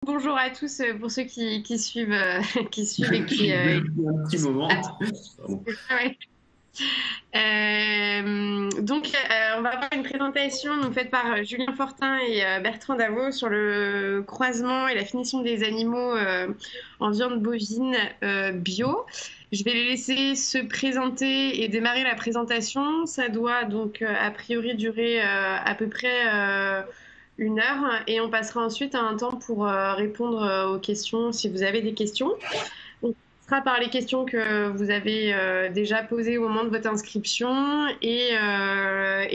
Bonjour à tous pour ceux qui suivent, qui suivent et qui, Depuis un petit moment. attendent. Pardon. Ouais. On va avoir une présentation donc, faite par Julien Fortin et Bertrand Davot sur le croisement et la finition des animaux en viande bovine bio. Je vais les laisser se présenter et démarrer la présentation. Ça doit donc a priori durer à peu près 1 heure et on passera ensuite à un temps pour répondre aux questions si vous avez des questions. On commencera par les questions que vous avez déjà posées au moment de votre inscription et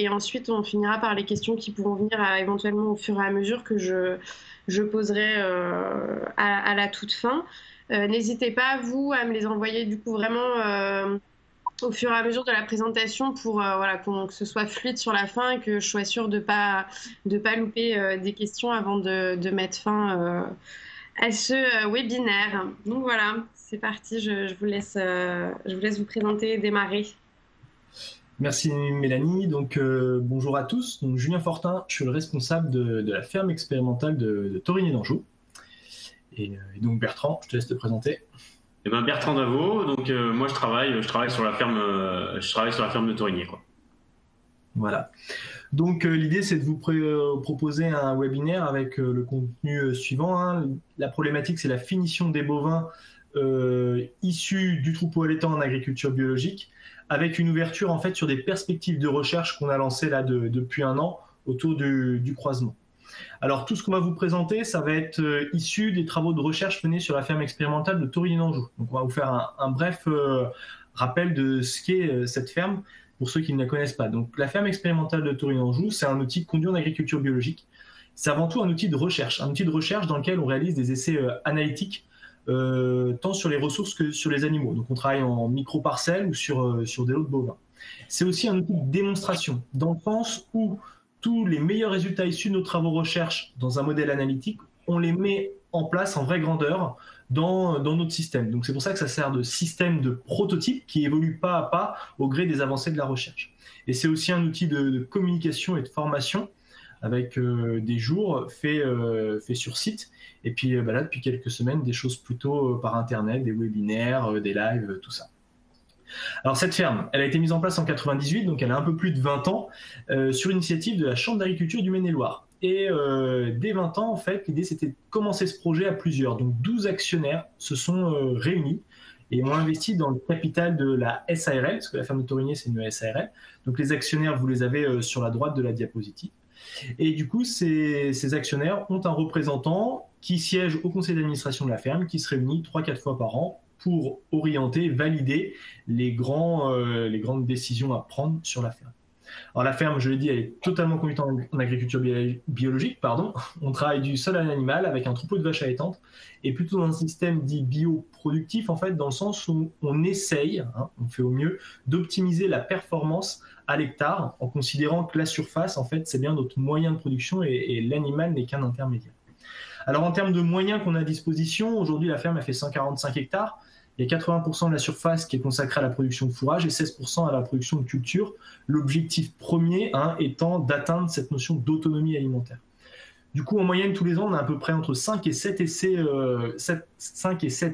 ensuite on finira par les questions qui pourront venir éventuellement au fur et à mesure que je poserai à la toute fin. N'hésitez pas, vous, à me les envoyer du coup vraiment au fur et à mesure de la présentation pour voilà, que ce soit fluide sur la fin et que je sois sûre de pas louper des questions avant de mettre fin à ce webinaire. Donc voilà, c'est parti, je vous laisse vous présenter et démarrer. Merci Mélanie. Donc bonjour à tous. Donc Julien Fortin, je suis le responsable de la ferme expérimentale de Torigny d'Anjou. Et donc Bertrand, je te laisse te présenter. Eh ben Bertrand Davot, donc moi je travaille sur la ferme, de Torigny, quoi. Voilà. Donc l'idée c'est de vous proposer un webinaire avec le contenu suivant. Hein. La problématique c'est la finition des bovins issus du troupeau allaitant en agriculture biologique, avec une ouverture en fait sur des perspectives de recherche qu'on a lancées là depuis 1 an autour du croisement. Alors tout ce qu'on va vous présenter, ça va être issu des travaux de recherche menés sur la ferme expérimentale de Torigny d'Anjou. Donc on va vous faire un bref rappel de ce qu'est cette ferme pour ceux qui ne la connaissent pas. Donc la ferme expérimentale de Torigny d'Anjou, c'est un outil conduit en agriculture biologique. C'est avant tout un outil de recherche dans lequel on réalise des essais analytiques tant sur les ressources que sur les animaux. Donc on travaille en micro-parcelles ou sur des lots de bovins. C'est aussi un outil de démonstration, dans le sens où tous les meilleurs résultats issus de nos travaux de recherche dans un modèle analytique, on les met en place en vraie grandeur dans notre système. Donc c'est pour ça que ça sert de système de prototype qui évolue pas à pas au gré des avancées de la recherche. Et c'est aussi un outil de communication et de formation avec des jours faits sur site. Et puis là, depuis quelques semaines, des choses plutôt par Internet, des webinaires, des lives, tout ça. Alors cette ferme, elle a été mise en place en 98, donc elle a un peu plus de 20 ans, sur l'initiative de la Chambre d'agriculture du Maine-et-Loire. Et dès 20 ans, en fait, l'idée c'était de commencer ce projet à plusieurs. Donc 12 actionnaires se sont réunis et ont investi dans le capital de la SARL, parce que la ferme de Torigny, c'est une SARL. Donc les actionnaires, vous les avez sur la droite de la diapositive. Et du coup, ces actionnaires ont un représentant qui siège au conseil d'administration de la ferme, qui se réunit 3-4 fois par an pour orienter, valider les grandes décisions à prendre sur la ferme. Alors la ferme, je l'ai dit, elle est totalement conduite en agriculture biologique. On travaille du sol à l'animal avec un troupeau de vaches allaitantes et plutôt dans un système dit bioproductif, en fait, dans le sens où on essaye, on fait au mieux, d'optimiser la performance à l'hectare en considérant que la surface, en fait, c'est bien notre moyen de production et l'animal n'est qu'un intermédiaire. Alors en termes de moyens qu'on a à disposition, aujourd'hui la ferme a fait 145 hectares. Il y a 80% de la surface qui est consacrée à la production de fourrage et 16% à la production de culture. L'objectif premier étant d'atteindre cette notion d'autonomie alimentaire. Du coup, en moyenne, tous les ans, on a à peu près entre 5 et 7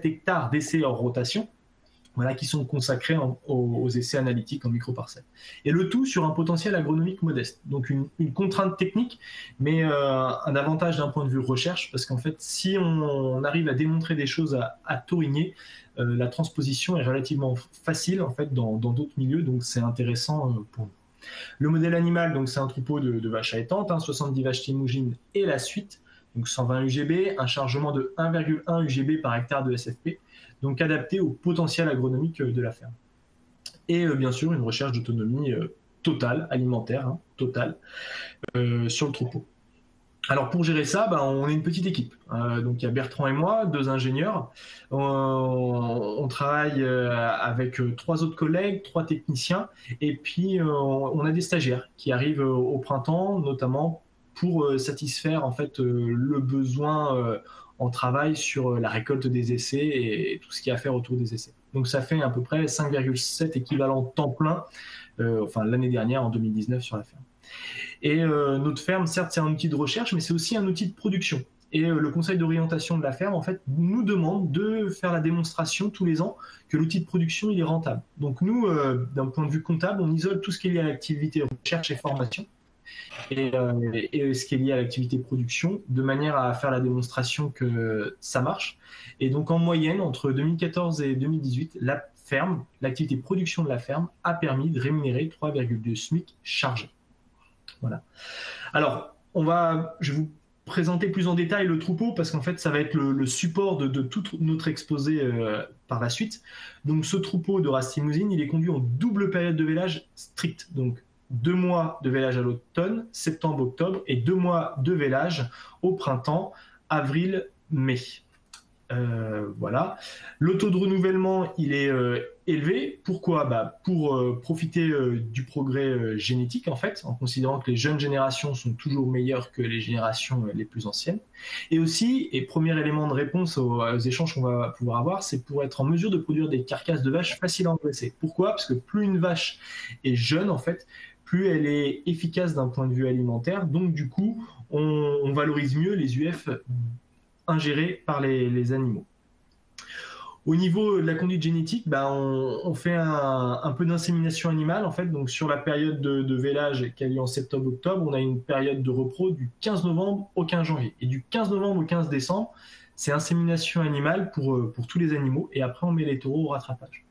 hectares d'essais hors rotation, qui sont consacrés aux essais analytiques en micro-parcelles. Et le tout sur un potentiel agronomique modeste. Donc une contrainte technique, mais un avantage d'un point de vue recherche, parce qu'en fait, si on arrive à démontrer des choses à Torigny, la transposition est relativement facile en fait dans d'autres milieux, donc c'est intéressant pour nous. Le modèle animal, donc c'est un troupeau de vaches allaitantes, 70 vaches timougines et la suite, donc 120 UGB, un chargement de 1,1 UGB par hectare de SFP, donc adapté au potentiel agronomique de la ferme. Et bien sûr, une recherche d'autonomie totale, alimentaire, totale, sur le troupeau. Alors pour gérer ça, on est une petite équipe. Donc il y a Bertrand et moi, 2 ingénieurs. On travaille avec 3 autres collègues, 3 techniciens, et puis on a des stagiaires qui arrivent au printemps, notamment pour satisfaire en fait le besoin en travail sur la récolte des essais et tout ce qu'il y a à faire autour des essais. Donc ça fait à peu près 5,7 équivalents temps plein, l'année dernière en 2019 sur la ferme. Et notre ferme, certes, c'est un outil de recherche, mais c'est aussi un outil de production. Et le conseil d'orientation de la ferme, en fait, nous demande de faire la démonstration tous les ans que l'outil de production, il est rentable. Donc nous, d'un point de vue comptable, on isole tout ce qui est lié à l'activité recherche et formation et ce qui est lié à l'activité production, de manière à faire la démonstration que ça marche. Et donc en moyenne, entre 2014 et 2018, l'activité production de la ferme a permis de rémunérer 3,2 SMIC chargés. Voilà. Alors, je vais vous présenter plus en détail le troupeau parce qu'en fait, ça va être le support de tout notre exposé par la suite. Donc, ce troupeau de race Limousine, il est conduit en double période de vélage stricte. Donc, 2 mois de vélage à l'automne, septembre-octobre, et 2 mois de vélage au printemps, avril-mai. Voilà. Le taux de renouvellement, il est élevé. Pourquoi? Pour profiter du progrès génétique, en fait, en considérant que les jeunes générations sont toujours meilleures que les générations les plus anciennes. Et aussi, et premier élément de réponse aux échanges qu'on va pouvoir avoir, c'est pour être en mesure de produire des carcasses de vaches faciles à engraisser. Pourquoi? Parce que plus une vache est jeune, en fait, plus elle est efficace d'un point de vue alimentaire. Donc, du coup, on valorise mieux les UF ingérés par les animaux. Au niveau de la conduite génétique, on fait un peu d'insémination animale, en fait. Donc, sur la période de vélage qui a lieu en septembre-octobre, on a une période de repro du 15 novembre au 15 janvier. Et du 15 novembre au 15 décembre, c'est insémination animale pour tous les animaux. Et après, on met les taureaux au rattrapage.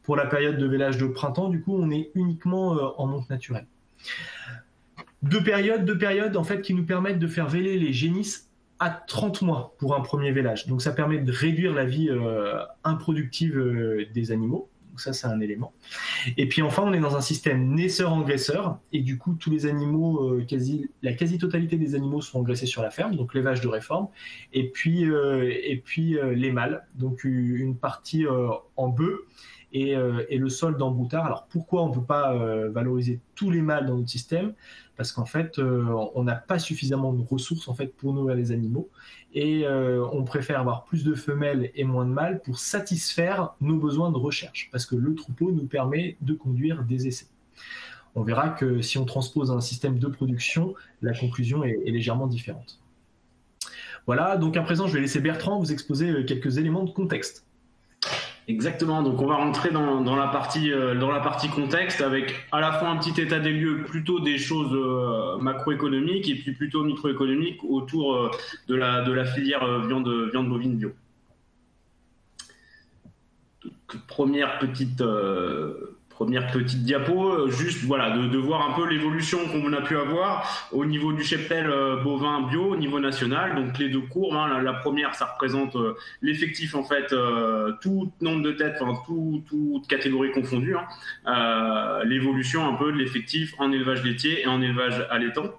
Pour la période de vélage de printemps, du coup, on est uniquement en monte naturelle. Deux périodes en fait, qui nous permettent de faire véler les génisses à 30 mois pour un premier vélage. Donc ça permet de réduire la vie improductive des animaux. Donc ça, c'est un élément. Et puis enfin, on est dans un système naisseur-engraisseur. Et du coup, tous les animaux, la quasi-totalité des animaux sont engraissés sur la ferme, donc l'élevage de réforme. Et puis les mâles, donc une partie en bœuf et le sol dans broutard. Alors pourquoi on ne peut pas valoriser tous les mâles dans notre système? Parce qu'en fait, on n'a pas suffisamment de ressources en fait, pour nourrir les animaux. Et on préfère avoir plus de femelles et moins de mâles pour satisfaire nos besoins de recherche. Parce que le troupeau nous permet de conduire des essais. On verra que si on transpose un système de production, la conclusion est légèrement différente. Voilà, donc à présent, je vais laisser Bertrand vous exposer quelques éléments de contexte. Exactement, donc on va rentrer dans la partie contexte avec à la fois un petit état des lieux plutôt des choses macroéconomiques et puis plutôt microéconomiques autour de la filière viande bovine bio. Donc, première petite diapo, juste voilà, de voir un peu l'évolution qu'on a pu avoir au niveau du cheptel bovin bio au niveau national. Donc les deux courbes, hein, la première ça représente l'effectif en fait, tout nombre de têtes, enfin toute catégorie confondue, hein, l'évolution un peu de l'effectif en élevage laitier et en élevage allaitant.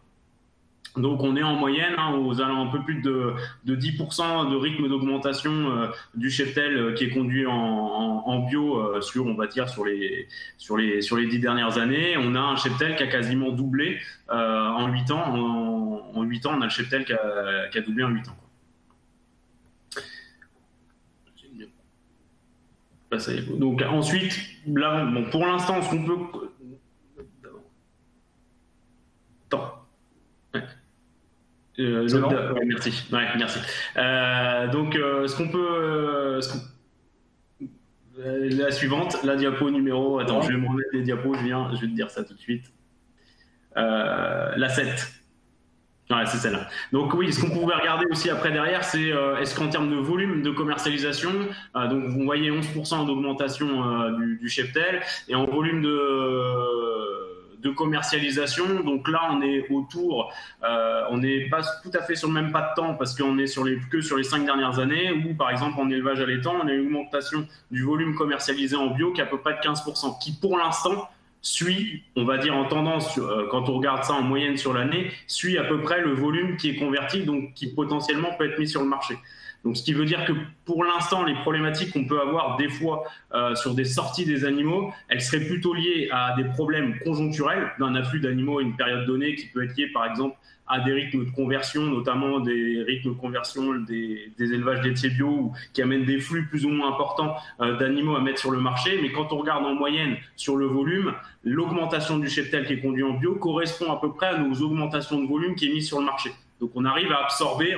Donc on est en moyenne aux alentours un peu plus de 10% de rythme d'augmentation du cheptel qui est conduit en bio sur les 10 dernières années. On a un cheptel qui a quasiment doublé en 8 ans. En 8 ans, on a le cheptel qui a doublé en 8 ans. Donc ensuite, là, bon, pour l'instant, ce qu'on peut... Ouais, merci. Ouais, merci. Donc, ce qu'on peut... la suivante, la diapo numéro... Attends, je vais me remettre les diapos, je vais te dire ça tout de suite. La 7. Ouais, c'est celle-là. Donc oui, ce qu'on pouvait regarder aussi après derrière, c'est est-ce qu'en termes de volume de commercialisation, donc vous voyez 11% d'augmentation du cheptel, et en volume de commercialisation, donc là on est autour, on n'est pas tout à fait sur le même pas de temps parce qu'on est que sur les 5 dernières années, où par exemple en élevage allaitant, on a une augmentation du volume commercialisé en bio qui est à peu près de 15%, qui pour l'instant suit, on va dire en tendance, quand on regarde ça en moyenne sur l'année, suit à peu près le volume qui est converti, donc qui potentiellement peut être mis sur le marché. Donc, ce qui veut dire que pour l'instant, les problématiques qu'on peut avoir des fois sur des sorties des animaux, elles seraient plutôt liées à des problèmes conjoncturels d'un afflux d'animaux à une période donnée, qui peut être lié par exemple à des rythmes de conversion, notamment des rythmes de conversion des élevages laitiers bio qui amènent des flux plus ou moins importants d'animaux à mettre sur le marché. Mais quand on regarde en moyenne sur le volume, l'augmentation du cheptel qui est conduit en bio correspond à peu près à nos augmentations de volume qui est mise sur le marché. Donc on arrive à absorber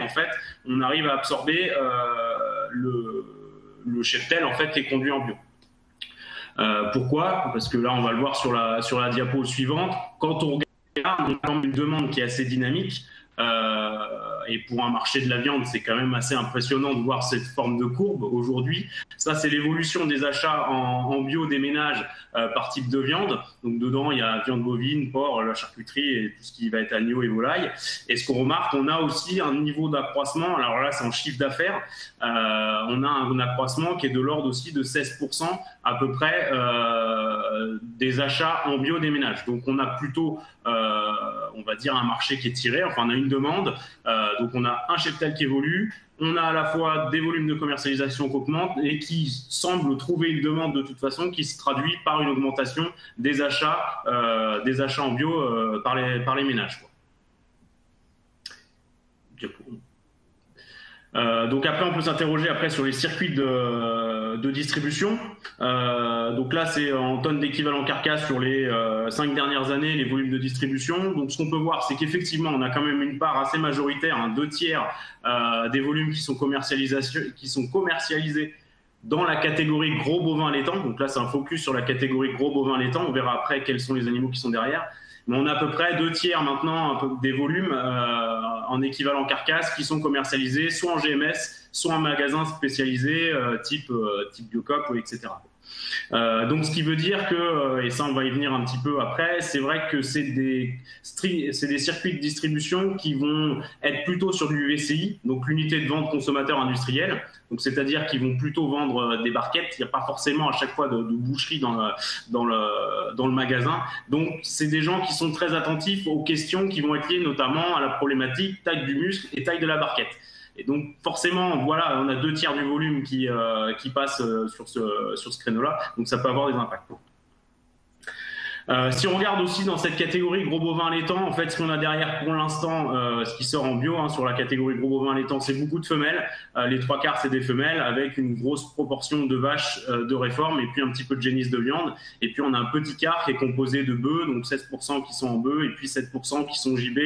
le cheptel en fait qui est conduit en bio. Pourquoi? Parce que là on va le voir sur la diapo suivante. Quand on regarde, on a quand même une demande qui est assez dynamique. Et pour un marché de la viande, c'est quand même assez impressionnant de voir cette forme de courbe aujourd'hui. Ça, c'est l'évolution des achats en bio des ménages par type de viande. Donc dedans, il y a viande bovine, porc, la charcuterie et tout ce qui va être agneau et volaille. Et ce qu'on remarque, on a aussi un niveau d'accroissement. Alors là, c'est en chiffre d'affaires. On a un accroissement qui est de l'ordre aussi de 16% à peu près des achats en bio des ménages. Donc on a plutôt, on va dire, un marché qui est tiré. Enfin, on a une demande. Donc on a un cheptel qui évolue, on a à la fois des volumes de commercialisation qui augmentent et qui semblent trouver une demande de toute façon qui se traduit par une augmentation des achats en bio par les ménages, quoi. Donc après on peut s'interroger sur les circuits de distribution. Donc là c'est en tonnes d'équivalent carcasse sur les 5 dernières années, les volumes de distribution. Donc ce qu'on peut voir, c'est qu'effectivement on a quand même une part assez majoritaire, 2/3 des volumes qui sont commercialisés dans la catégorie gros bovins allaitants. Donc là c'est un focus sur la catégorie gros bovins allaitants. On verra après quels sont les animaux qui sont derrière. Mais on a à peu près 2/3 maintenant des volumes en équivalent carcasse qui sont commercialisés soit en GMS, soit en magasins spécialisés type Biocop, etc. Donc ce qui veut dire que, et ça on va y venir un petit peu après, c'est vrai que c'est des circuits de distribution qui vont être plutôt sur du VCI, donc l'unité de vente consommateur industriel, donc c'est-à-dire qu'ils vont plutôt vendre des barquettes, il n'y a pas forcément à chaque fois de boucherie dans le magasin, donc c'est des gens qui sont très attentifs aux questions qui vont être liées notamment à la problématique taille du muscle et taille de la barquette. Et donc forcément, voilà, on a 2/3 du volume qui passe sur ce créneau-là, donc ça peut avoir des impacts. Si on regarde aussi dans cette catégorie gros bovins allaitants, en fait, ce qu'on a derrière pour l'instant, ce qui sort en bio sur la catégorie gros bovins allaitants, c'est beaucoup de femelles. Les 3/4, c'est des femelles avec une grosse proportion de vaches de réforme et puis un petit peu de génisse de viande. Et puis on a un petit quart qui est composé de bœufs, donc 16% qui sont en bœufs et puis 7% qui sont JB,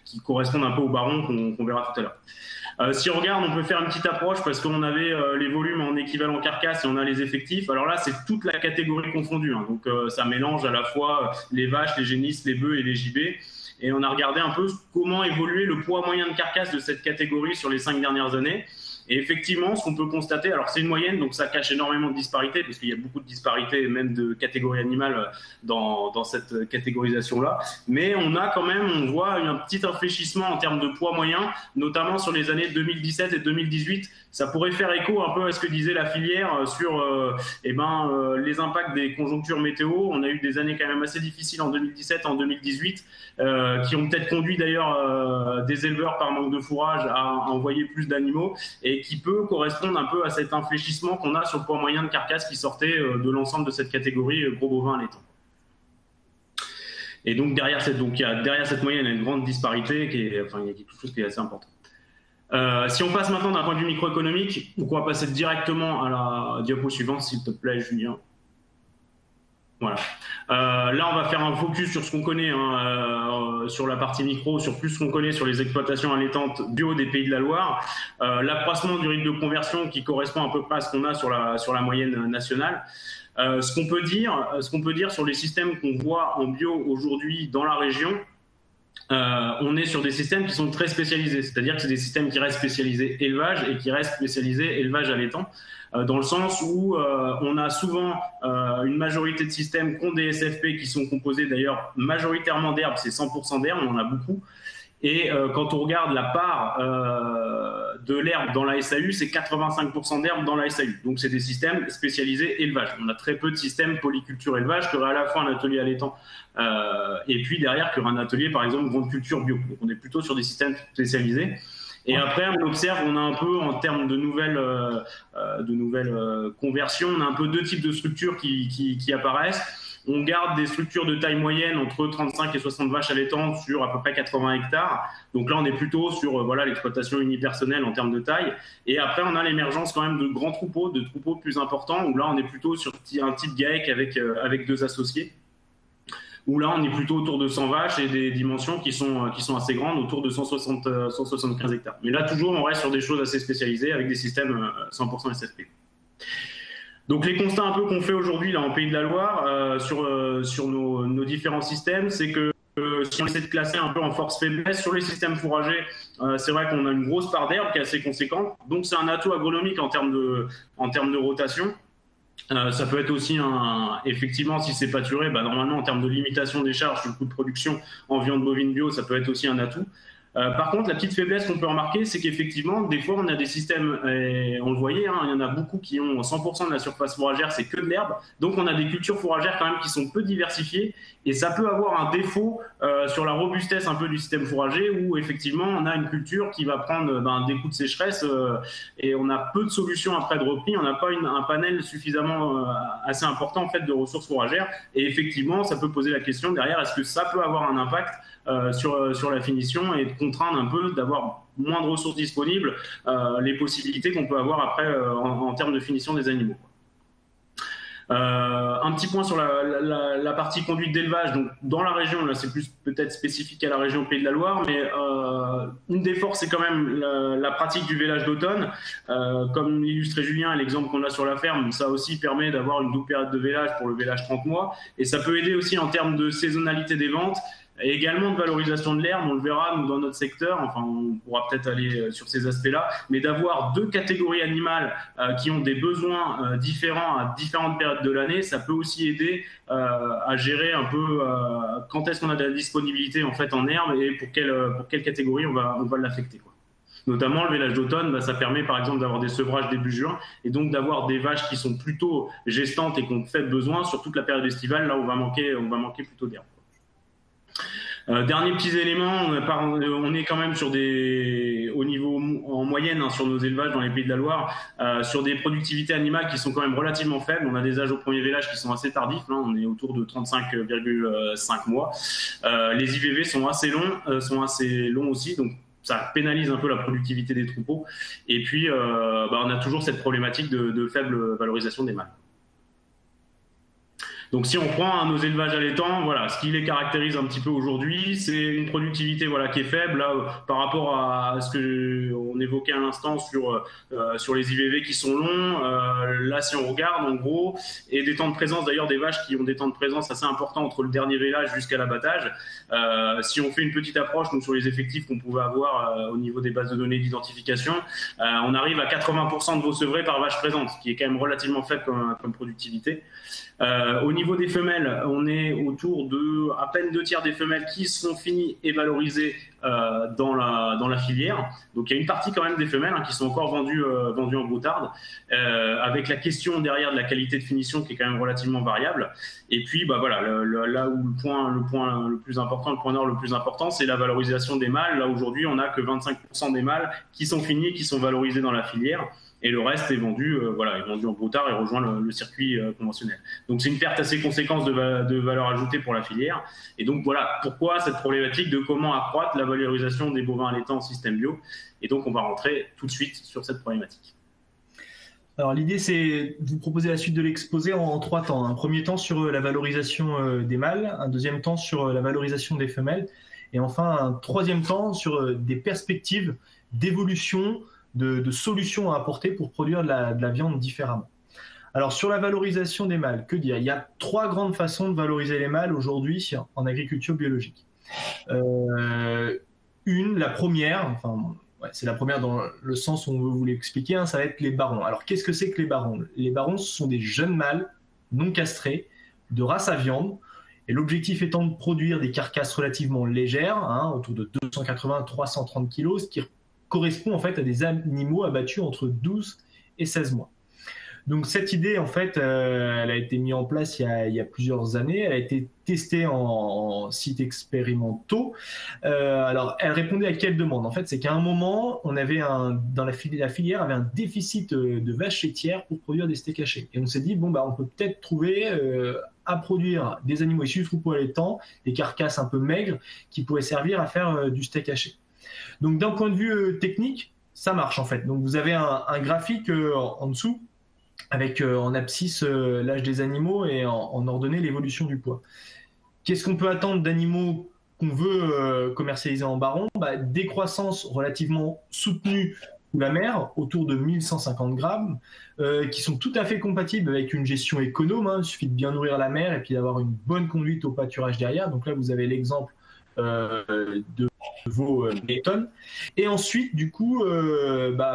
qui correspondent un peu au baron qu'on verra tout à l'heure. Si on regarde, on peut faire une petite approche parce qu'on avait les volumes en équivalent carcasse et on a les effectifs. Alors là, c'est toute la catégorie confondue. Donc ça mélange à la fois les vaches, les génisses, les bœufs et les JB. Et on a regardé un peu comment évoluer le poids moyen de carcasse de cette catégorie sur les 5 dernières années. Et effectivement, ce qu'on peut constater, alors c'est une moyenne, donc ça cache énormément de disparités, parce qu'il y a beaucoup de disparités, même de catégories animales dans cette catégorisation-là. Mais on voit un petit infléchissement en termes de poids moyen, notamment sur les années 2017 et 2018. Ça pourrait faire écho un peu à ce que disait la filière sur les impacts des conjonctures météo. On a eu des années quand même assez difficiles en 2017 et en 2018, qui ont peut-être conduit d'ailleurs des éleveurs par manque de fourrage à envoyer plus d'animaux, et qui peut correspondre un peu à cet infléchissement qu'on a sur le poids moyen de carcasse qui sortait de l'ensemble de cette catégorie gros bovins allaitants. Et donc derrière cette moyenne, il y a une grande disparité, il y a quelque chose qui est assez important. Si on passe maintenant d'un point de vue microéconomique, donc on va passer directement à la diapo suivante, s'il te plaît, Julien. Voilà. Là, on va faire un focus sur ce qu'on connaît, sur la partie micro, sur plus ce qu'on connaît sur les exploitations allaitantes bio des Pays de la Loire. L'accroissement du rythme de conversion qui correspond à peu près à ce qu'on a sur la moyenne nationale. Ce qu'on peut dire sur les systèmes qu'on voit en bio aujourd'hui dans la région, on est sur des systèmes qui sont très spécialisés, c'est-à-dire que c'est des systèmes qui restent spécialisés élevage et qui restent spécialisés élevage allaitant, dans le sens où on a souvent une majorité de systèmes qui ont des SFP qui sont composés d'ailleurs majoritairement d'herbes, c'est 100% d'herbes, on en a beaucoup. Et quand on regarde la part de l'herbe dans la SAU, c'est 85% d'herbe dans la SAU. Donc c'est des systèmes spécialisés élevage. On a très peu de systèmes polyculture élevage, qui aurait à la fois un atelier allaitant et puis derrière qui aurait un atelier par exemple grande culture bio. Donc on est plutôt sur des systèmes spécialisés. Et après, on observe, on a un peu, en termes de nouvelles conversions, on a un peu deux types de structures qui apparaissent. On garde des structures de taille moyenne entre 35 et 60 vaches allaitantes sur à peu près 80 hectares. Donc là, on est plutôt sur l'exploitation unipersonnelle en termes de taille. Et après, on a l'émergence quand même de grands troupeaux, de troupeaux plus importants, où là, on est plutôt sur un type GAEC avec deux associés. où là on est plutôt autour de 100 vaches et des dimensions qui sont assez grandes, autour de 175 hectares. Mais là toujours on reste sur des choses assez spécialisées avec des systèmes 100% SFP. Donc les constats un peu qu'on fait aujourd'hui là en Pays de la Loire sur nos différents systèmes, c'est que si on essaie de classer un peu en force-faiblesse sur les systèmes fourragers, c'est vrai qu'on a une grosse part d'herbe qui est assez conséquente. Donc c'est un atout agronomique en termes de rotation. Ça peut être aussi effectivement, si c'est pâturé, normalement en termes de limitation des charges sur le coût de production en viande bovine bio, ça peut être aussi un atout. Par contre, la petite faiblesse qu'on peut remarquer, c'est qu'effectivement, des fois, on a des systèmes, et on le voyait, il y en a beaucoup qui ont 100% de la surface fourragère, c'est que de l'herbe. Donc, on a des cultures fourragères quand même qui sont peu diversifiées, et ça peut avoir un défaut sur la robustesse un peu du système fourrager, où effectivement, on a une culture qui va prendre des coups de sécheresse, et on a peu de solutions après de repli. On n'a pas un panel suffisamment assez important en fait de ressources fourragères, et effectivement, ça peut poser la question derrière, est-ce que ça peut avoir un impact sur la finition et de contraindre un peu d'avoir moins de ressources disponibles, les possibilités qu'on peut avoir après en termes de finition des animaux. Un petit point sur la partie conduite d'élevage. Donc, dans la région, là c'est plus peut-être spécifique à la région Pays de la Loire, mais une des forces c'est quand même la pratique du vélage d'automne. Comme l'illustrait Julien et l'exemple qu'on a sur la ferme, ça aussi permet d'avoir une double période de vélage pour le vélage 30 mois, et ça peut aider aussi en termes de saisonnalité des ventes et également de valorisation de l'herbe. On le verra nous dans notre secteur, enfin on pourra peut-être aller sur ces aspects-là, mais d'avoir deux catégories animales qui ont des besoins différents à différentes périodes de l'année, ça peut aussi aider à gérer un peu quand est-ce qu'on a de la disponibilité en fait en herbe et pour quelle catégorie on va l'affecter, quoi. Notamment le vélage d'automne, ça permet par exemple d'avoir des sevrages début juin et donc d'avoir des vaches qui sont plutôt gestantes et qui ont fait besoin sur toute la période estivale, là où on va manquer plutôt d'herbe. Dernier petit élément, on est quand même sur au niveau en moyenne sur nos élevages dans les Pays de la Loire, sur des productivités animales qui sont quand même relativement faibles. On a des âges au premier vélage qui sont assez tardifs, là, on est autour de 35,5 mois. Les IVV sont assez longs aussi, donc ça pénalise un peu la productivité des troupeaux. Et puis, on a toujours cette problématique de faible valorisation des mâles. Donc si on prend nos élevages allaitants, voilà, ce qui les caractérise un petit peu aujourd'hui, c'est une productivité qui est faible là, par rapport à ce que on évoquait à l'instant sur les IVV qui sont longs. Là, si on regarde en gros, et des temps de présence d'ailleurs des vaches qui ont des temps de présence assez importants entre le dernier vélage jusqu'à l'abattage. Si on fait une petite approche donc, sur les effectifs qu'on pouvait avoir au niveau des bases de données d'identification, on arrive à 80% de veaux sevrés par vache présente, ce qui est quand même relativement faible comme productivité. Au niveau des femelles, on est autour de à peine 2/3 des femelles qui sont finies et valorisées dans la filière. Donc il y a une partie quand même des femelles qui sont encore vendues en broutarde, avec la question derrière de la qualité de finition qui est quand même relativement variable. Et puis voilà, là où le point le plus important, le point nord le plus important, c'est la valorisation des mâles. Là aujourd'hui, on n'a que 25% des mâles qui sont finis, qui sont valorisés dans la filière. Et le reste est vendu en broutard et rejoint le circuit conventionnel. Donc c'est une perte assez conséquente de valeur ajoutée pour la filière. Et donc voilà pourquoi cette problématique de comment accroître la valorisation des bovins allaitants en système bio. Et donc on va rentrer tout de suite sur cette problématique. Alors l'idée c'est de vous proposer la suite de l'exposé en 3 temps. Un premier temps sur la valorisation des mâles, un deuxième temps sur la valorisation des femelles, et enfin un troisième temps sur des perspectives d'évolution de solutions à apporter pour produire de la viande différemment. Alors sur la valorisation des mâles, que dire ? Il y a 3 grandes façons de valoriser les mâles aujourd'hui en agriculture biologique. La première, c'est la première dans le sens où on veut vous l'expliquer, ça va être les barons. Alors qu'est-ce que c'est que les barons ? Les barons, ce sont des jeunes mâles non castrés de race à viande, et l'objectif étant de produire des carcasses relativement légères, autour de 280-330 kg, ce qui correspond en fait à des animaux abattus entre 12 et 16 mois. Donc cette idée en fait, elle a été mise en place il y a plusieurs années, elle a été testée en sites expérimentaux. Alors elle répondait à quelle demande ? En fait, c'est qu'à un moment, on avait la filière avait un déficit de vaches laitières pour produire des steaks hachés. Et on s'est dit, on peut peut-être trouver à produire des animaux issus du troupeau allaitant, des carcasses un peu maigres qui pourraient servir à faire du steak haché. Donc d'un point de vue technique, ça marche en fait. Donc vous avez un graphique en dessous avec en abscisse l'âge des animaux et en ordonnée l'évolution du poids. Qu'est-ce qu'on peut attendre d'animaux qu'on veut commercialiser en baron? Des croissances relativement soutenues sous la mer, autour de 1150 grammes, qui sont tout à fait compatibles avec une gestion économe. Hein. Il suffit de bien nourrir la mer et puis d'avoir une bonne conduite au pâturage derrière. Donc là, vous avez l'exemple de vos méthodes. Et ensuite, du coup,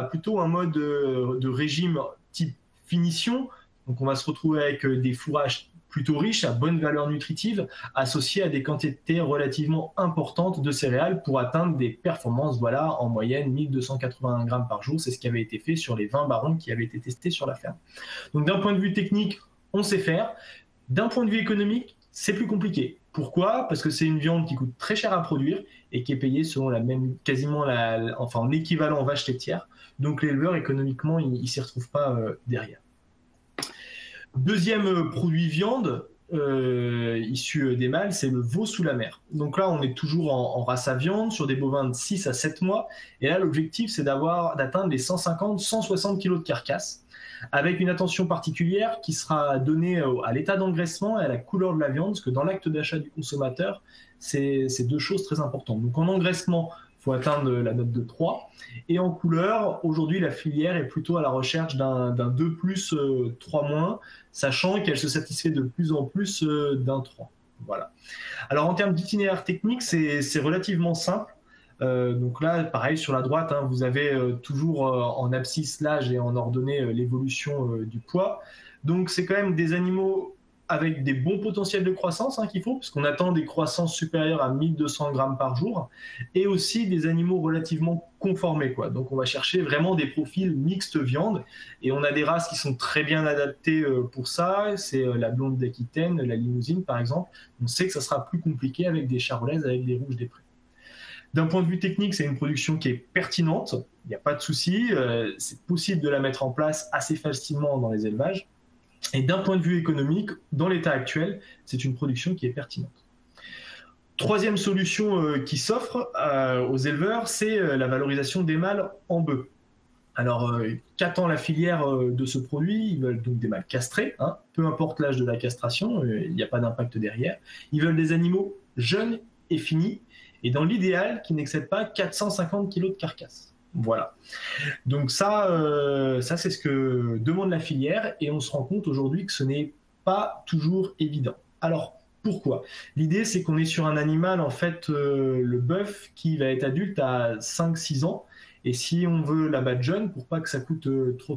plutôt un mode de régime type finition. Donc on va se retrouver avec des fourrages plutôt riches, à bonne valeur nutritive, associés à des quantités relativement importantes de céréales pour atteindre des performances, en moyenne 1280 grammes par jour. C'est ce qui avait été fait sur les 20 barons qui avaient été testés sur la ferme. Donc d'un point de vue technique, on sait faire. D'un point de vue économique, c'est plus compliqué. Pourquoi? Parce que c'est une viande qui coûte très cher à produire et qui est payée selon en équivalent vache laitière. Donc l'éleveur, économiquement, il ne s'y retrouve pas derrière. Deuxième produit viande issu des mâles, c'est le veau sous la mer. Donc là, on est toujours en race à viande sur des bovins de 6 à 7 mois. Et là, l'objectif, c'est d'atteindre les 150-160 kg de carcasse, avec une attention particulière qui sera donnée à l'état d'engraissement et à la couleur de la viande, parce que dans l'acte d'achat du consommateur, c'est deux choses très importantes. Donc en engraissement, il faut atteindre la note de 3. Et en couleur, aujourd'hui, la filière est plutôt à la recherche d'un 2+, 3-, sachant qu'elle se satisfait de plus en plus d'un 3. Voilà. Alors en termes d'itinéraire technique, c'est relativement simple. Donc là, pareil, sur la droite, hein, vous avez toujours en abscisse l'âge et en ordonnée l'évolution du poids. Donc c'est quand même des animaux avec des bons potentiels de croissance qu'il faut, parce qu'on attend des croissances supérieures à 1200 grammes par jour, et aussi des animaux relativement conformés, quoi. Donc on va chercher vraiment des profils mixtes viande, et on a des races qui sont très bien adaptées pour ça. C'est la blonde d'Aquitaine, la limousine par exemple. On sait que ça sera plus compliqué avec des charolaises, avec des rouges des prés. D'un point de vue technique, c'est une production qui est pertinente, il n'y a pas de souci, c'est possible de la mettre en place assez facilement dans les élevages. Et d'un point de vue économique, dans l'état actuel, c'est une production qui est pertinente. Troisième solution qui s'offre aux éleveurs, c'est la valorisation des mâles en bœufs. Alors, qu'attend la filière de ce produit? Ils veulent donc des mâles castrés, hein, peu importe l'âge de la castration, il n'y a pas d'impact derrière. Ils veulent des animaux jeunes et finis, et dans l'idéal, qui n'excèdent pas 450 kg de carcasse. Voilà. Donc ça c'est ce que demande la filière, et on se rend compte aujourd'hui que ce n'est pas toujours évident. Alors, pourquoi? L'idée, c'est qu'on est sur un animal, en fait, le bœuf, qui va être adulte à 5-6 ans, et si on veut l'abattre jeune, pour pas que ça coûte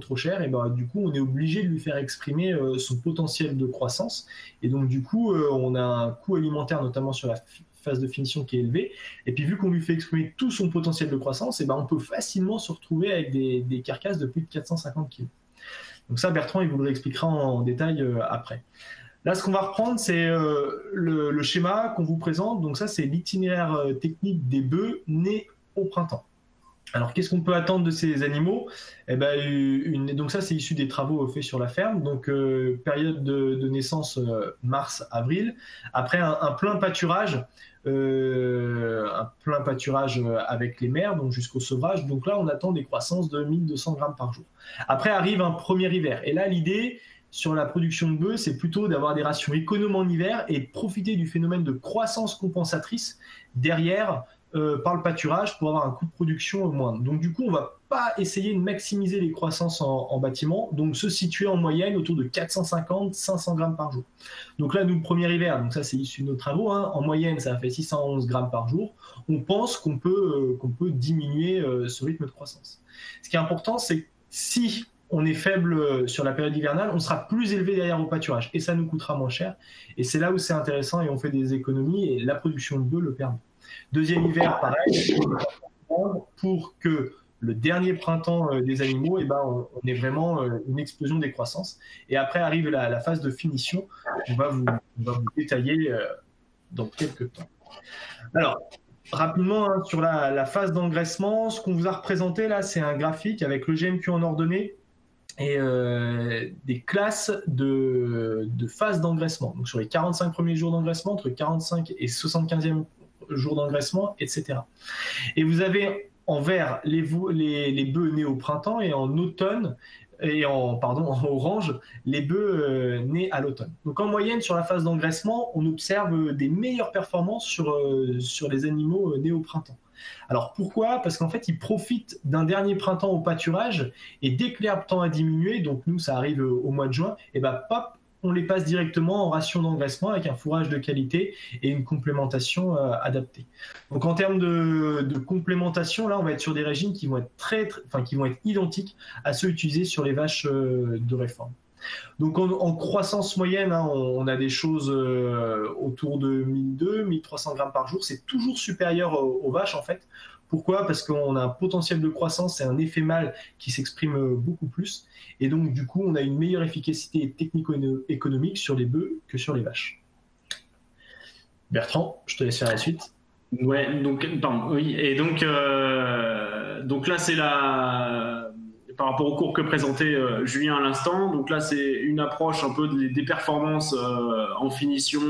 trop cher, et du coup, on est obligé de lui faire exprimer son potentiel de croissance, et donc du coup, on a un coût alimentaire, notamment sur la phase de finition, qui est élevé, et puis vu qu'on lui fait exprimer tout son potentiel de croissance, on peut facilement se retrouver avec des carcasses de plus de 450 kg. Donc ça, Bertrand, il vous le réexpliquera en détail après. Là, ce qu'on va reprendre, c'est le schéma qu'on vous présente. Donc ça, c'est l'itinéraire technique des bœufs nés au printemps. Alors, qu'est-ce qu'on peut attendre de ces animaux? Donc ça, c'est issu des travaux faits sur la ferme. Donc, période de naissance mars-avril. Après, un plein pâturage, avec les mères, donc jusqu'au sevrage. Donc là, on attend des croissances de 1200 grammes par jour. Après arrive un premier hiver. Et là, l'idée sur la production de bœufs, c'est plutôt d'avoir des rations économes en hiver et de profiter du phénomène de croissance compensatrice derrière par le pâturage pour avoir un coût de production moindre. Donc du coup, on ne va pas essayer de maximiser les croissances en bâtiment, donc se situer en moyenne autour de 450-500 grammes par jour. Donc là, nous, le premier hiver, donc ça c'est issu de nos travaux, hein, en moyenne ça fait 611 grammes par jour. On pense qu'on peut diminuer ce rythme de croissance. Ce qui est important, c'est que si on est faible sur la période hivernale, on sera plus élevé derrière au pâturage, et ça nous coûtera moins cher. Et c'est là où c'est intéressant et on fait des économies, et la production de bœufs le permet. Deuxième hiver, pareil, pour que le dernier printemps des animaux, on ait vraiment une explosion des croissances. Et après arrive la phase de finition, on va vous détailler dans quelques temps. Alors, rapidement, hein, sur la phase d'engraissement, ce qu'on vous a représenté là, c'est un graphique avec le GMQ en ordonnée et des classes de phase d'engraissement. Donc sur les 45 premiers jours d'engraissement, entre 45 et 75e jour d'engraissement, etc. Et vous avez en vert les bœufs nés au printemps, et en automne, et en orange les bœufs nés à l'automne. Donc en moyenne, sur la phase d'engraissement, on observe des meilleures performances sur les animaux nés au printemps. Alors pourquoi? Parce qu'en fait, ils profitent d'un dernier printemps au pâturage, et dès que l'herbe tend à diminuer, donc nous, ça arrive au mois de juin, et ben pop, on les passe directement en ration d'engraissement avec un fourrage de qualité et une complémentation adaptée. Donc en termes de complémentation, là, on va être sur des régimes qui vont être qui vont être identiques à ceux utilisés sur les vaches de réforme. Donc en croissance moyenne, hein, on a des choses autour de 1200-1300 grammes par jour. C'est toujours supérieur aux vaches en fait. Pourquoi? Parce qu'on a un potentiel de croissance et un effet mâle qui s'exprime beaucoup plus. Et donc du coup, on a une meilleure efficacité technico-économique sur les bœufs que sur les vaches. Bertrand, je te laisse faire la suite. Ouais, donc, pardon, oui, et donc là, c'est par rapport au cours que présentait Julien à l'instant. Donc là, c'est une approche un peu des performances en finition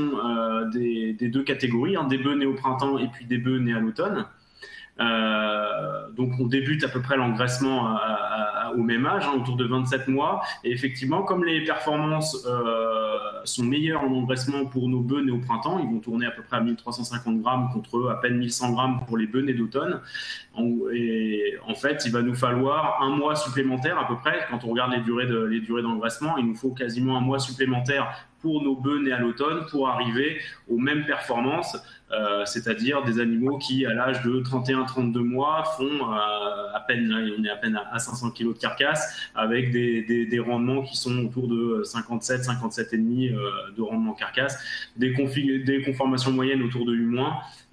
des deux catégories, hein, des bœufs nés au printemps et puis des bœufs nés à l'automne. Donc on débute à peu près l'engraissement au même âge, hein, autour de 27 mois. Et effectivement, comme les performances sont meilleures en engraissement pour nos bœufs nés au printemps, ils vont tourner à peu près à 1350 grammes contre à peine 1100 grammes pour les bœufs nés d'automne. Et en fait, il va nous falloir un mois supplémentaire à peu près. Quand on regarde les durées d'engraissement, il nous faut quasiment un mois supplémentaire pour nos bœufs nés à l'automne pour arriver aux mêmes performances, c'est-à-dire des animaux qui, à l'âge de 31-32 mois, font à peine, on est à peine à 500 kg de carcasse, avec des rendements qui sont autour de 57,5 de rendement carcasse, des conformations moyennes autour de 8-,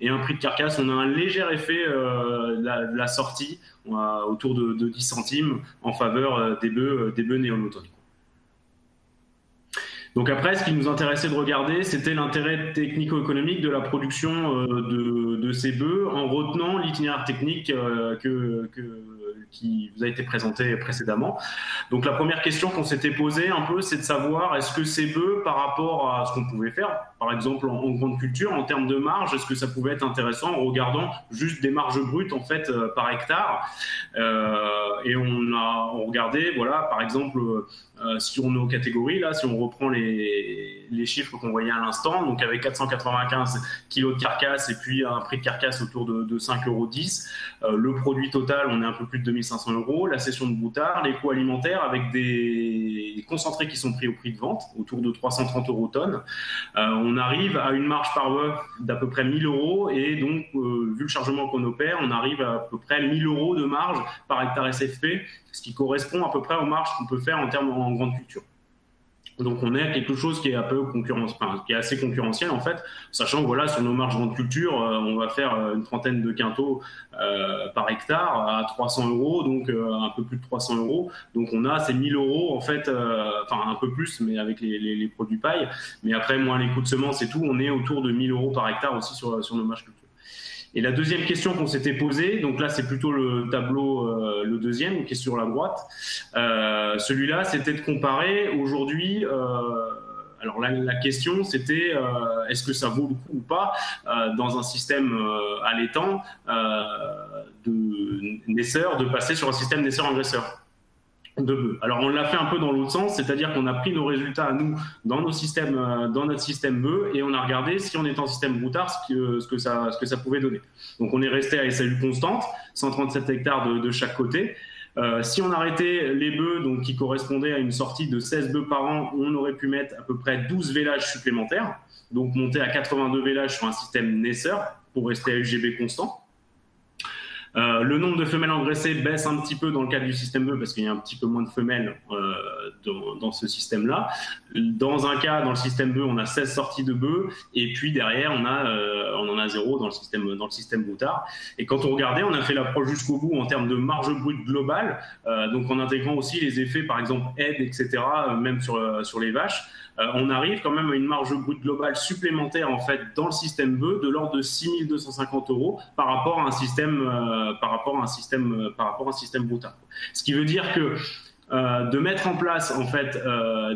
et un prix de carcasse. On a un léger effet de la sortie, autour de 10 centimes en faveur des bœufs nés en automne. Donc après, ce qui nous intéressait de regarder, c'était l'intérêt technico-économique de la production de ces bœufs, en retenant l'itinéraire technique qui vous a été présenté précédemment. Donc la première question qu'on s'était posée un peu, c'est de savoir est-ce que ces bœufs, par rapport à ce qu'on pouvait faire, par exemple en grande culture, en termes de marge, est-ce que ça pouvait être intéressant en regardant juste des marges brutes en fait par hectare. Et on regardait, voilà, par exemple, sur nos catégories, là, si on reprend les chiffres qu'on voyait à l'instant, donc avec 495 kg de carcasse et puis un prix de carcasse autour de 5,10 €, le produit total, on est un peu plus de 2500 €, la cession de broutard, les coûts alimentaires avec des concentrés qui sont pris au prix de vente, autour de 330 € tonne, on arrive à une marge par bœuf d'à peu près 1000 €, et donc, vu le chargement qu'on opère, on arrive à peu près 1000 € de marge par hectare SFP, ce qui correspond à peu près aux marges qu'on peut faire en grande culture. Donc on est à quelque chose qui est qui est assez concurrentiel en fait, sachant que voilà, sur nos marges grande culture, on va faire une trentaine de quintaux par hectare à 300 €, donc un peu plus de 300 €. Donc on a ces 1000 € en fait, enfin un peu plus, mais avec les produits paille. Mais après, moins les coûts de semences et tout, on est autour de 1000 € par hectare aussi sur nos marges culture. Et la deuxième question qu'on s'était posée, donc là c'est plutôt le tableau, le deuxième qui est sur la droite, celui-là c'était de comparer aujourd'hui, alors la question c'était est-ce que ça vaut le coup ou pas dans un système allaitant de naisseur, de passer sur un système naisseur-engraisseur de bœufs. Alors on l'a fait un peu dans l'autre sens, c'est-à-dire qu'on a pris nos résultats à nous dans notre système bœuf, et on a regardé si on était en système broutard ce que ça pouvait donner. Donc on est resté à SAU constante, 137 hectares de chaque côté. Si on arrêtait les bœufs, donc qui correspondaient à une sortie de 16 bœufs par an, on aurait pu mettre à peu près 12 vélages supplémentaires, donc monter à 82 vélages sur un système naisseur pour rester à UGB constant. Le nombre de femelles engraissées baisse un petit peu dans le cadre du système bœuf parce qu'il y a un petit peu moins de femelles dans ce système-là. Dans un cas, dans le système bœuf, on a 16 sorties de bœufs, et puis derrière, on en a 0 dans le système broutard. Et quand on regardait, on a fait l'approche jusqu'au bout en termes de marge brute globale, donc en intégrant aussi les effets, par exemple, aides, etc., même sur les vaches. On arrive quand même à une marge brute globale supplémentaire en fait dans le système bœuf de l'ordre de 6 250 € par rapport à un système broutard. Ce qui veut dire que de mettre en place en fait